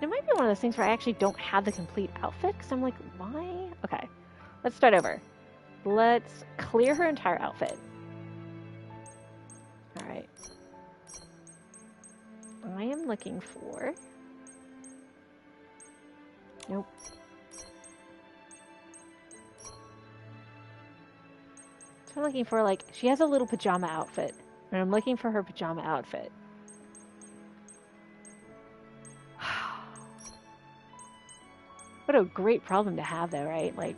It might be one of those things where I actually don't have the complete outfit, because I'm like, why? Okay, let's start over. Let's clear her entire outfit. Alright. I am looking for... Nope. So I'm looking for, like, she has a little pajama outfit. And I'm looking for her pajama outfit. What a great problem to have, though, right? Like,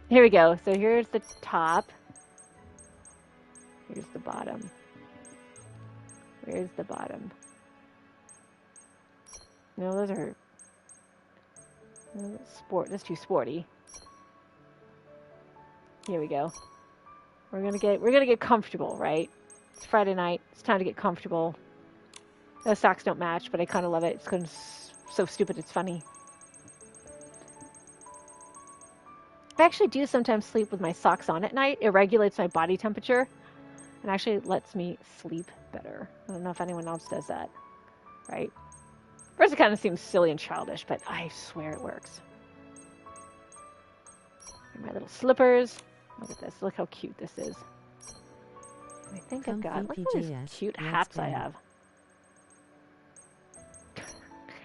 here we go. So here's the top. Here's the bottom. Where's the bottom? No, those are that's too sporty. Here we go. We're gonna get comfortable, right? It's Friday night. It's time to get comfortable. Those socks don't match, but I kind of love it. It's kind of so stupid. It's funny. I actually do sometimes sleep with my socks on at night. It regulates my body temperature and actually lets me sleep better. I don't know if anyone else does that, right? First, it kind of seems silly and childish, but I swear it works. And my little slippers. Look at this. Look how cute this is. I think I've got... Look at all these cute hats I have.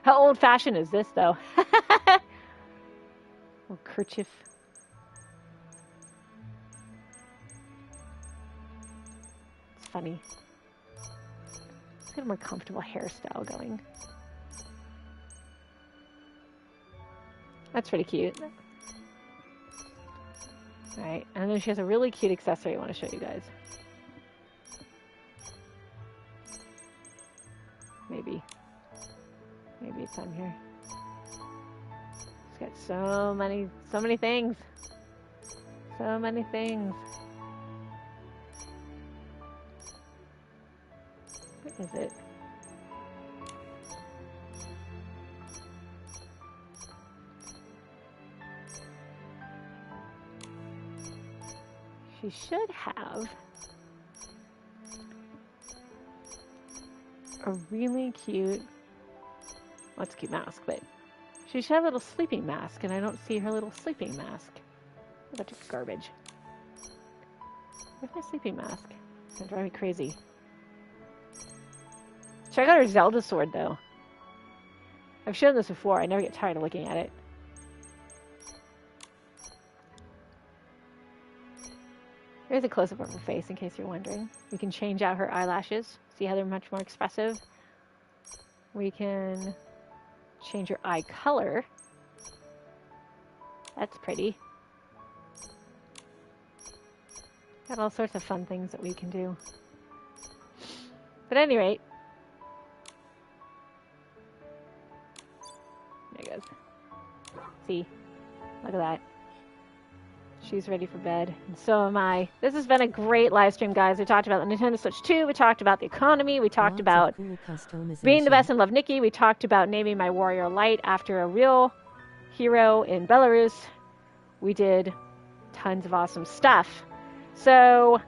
How old-fashioned is this, though? Little kerchief. It's funny. Let's get a more comfortable hairstyle going. That's pretty cute. Alright, and then she has a really cute accessory I want to show you guys. Maybe. Maybe it's on here. It's got so many things. So many things. What is it? She should have a really cute, well, it's a cute mask, but she should have a little sleeping mask, and I don't see her little sleeping mask. A bunch of garbage. Where's my sleeping mask? It's gonna drive me crazy. Check out her Zelda sword, though. I've shown this before. I never get tired of looking at it. Here's a close-up of her face, in case you're wondering. We can change out her eyelashes. See how they're much more expressive? We can change her eye color. That's pretty. Got all sorts of fun things that we can do. But at any rate, there it goes. See? Look at that. She's ready for bed, and so am I. This has been a great live stream, guys. We talked about the Nintendo Switch 2. We talked about the economy. We talked about Cool being the best and love Nikki. We talked about naming my warrior light after a real hero in Belarus. We did tons of awesome stuff. So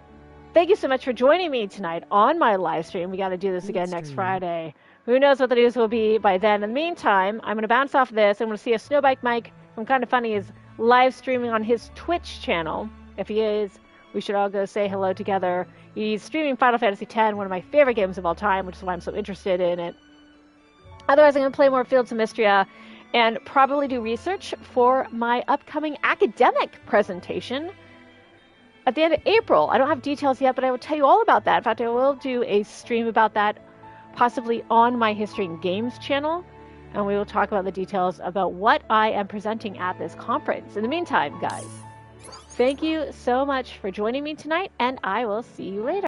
thank you so much for joining me tonight on my live stream. We got to do this again next Friday. Who knows what the news will be by then. In the meantime, I'm going to bounce off this. I'm going to see if Snowbike Mike from Kind of Funny is live streaming on his Twitch channel. If he is, we should all go say hello together. He's streaming Final Fantasy X, one of my favorite games of all time, which is why I'm so interested in it. Otherwise, I'm going to play more Fields of Mystria and probably do research for my upcoming academic presentation at the end of April. I don't have details yet, but I will tell you all about that. In fact, I will do a stream about that possibly on my History and Games channel, and we will talk about the details about what I am presenting at this conference. In the meantime, guys, thank you so much for joining me tonight, and I will see you later.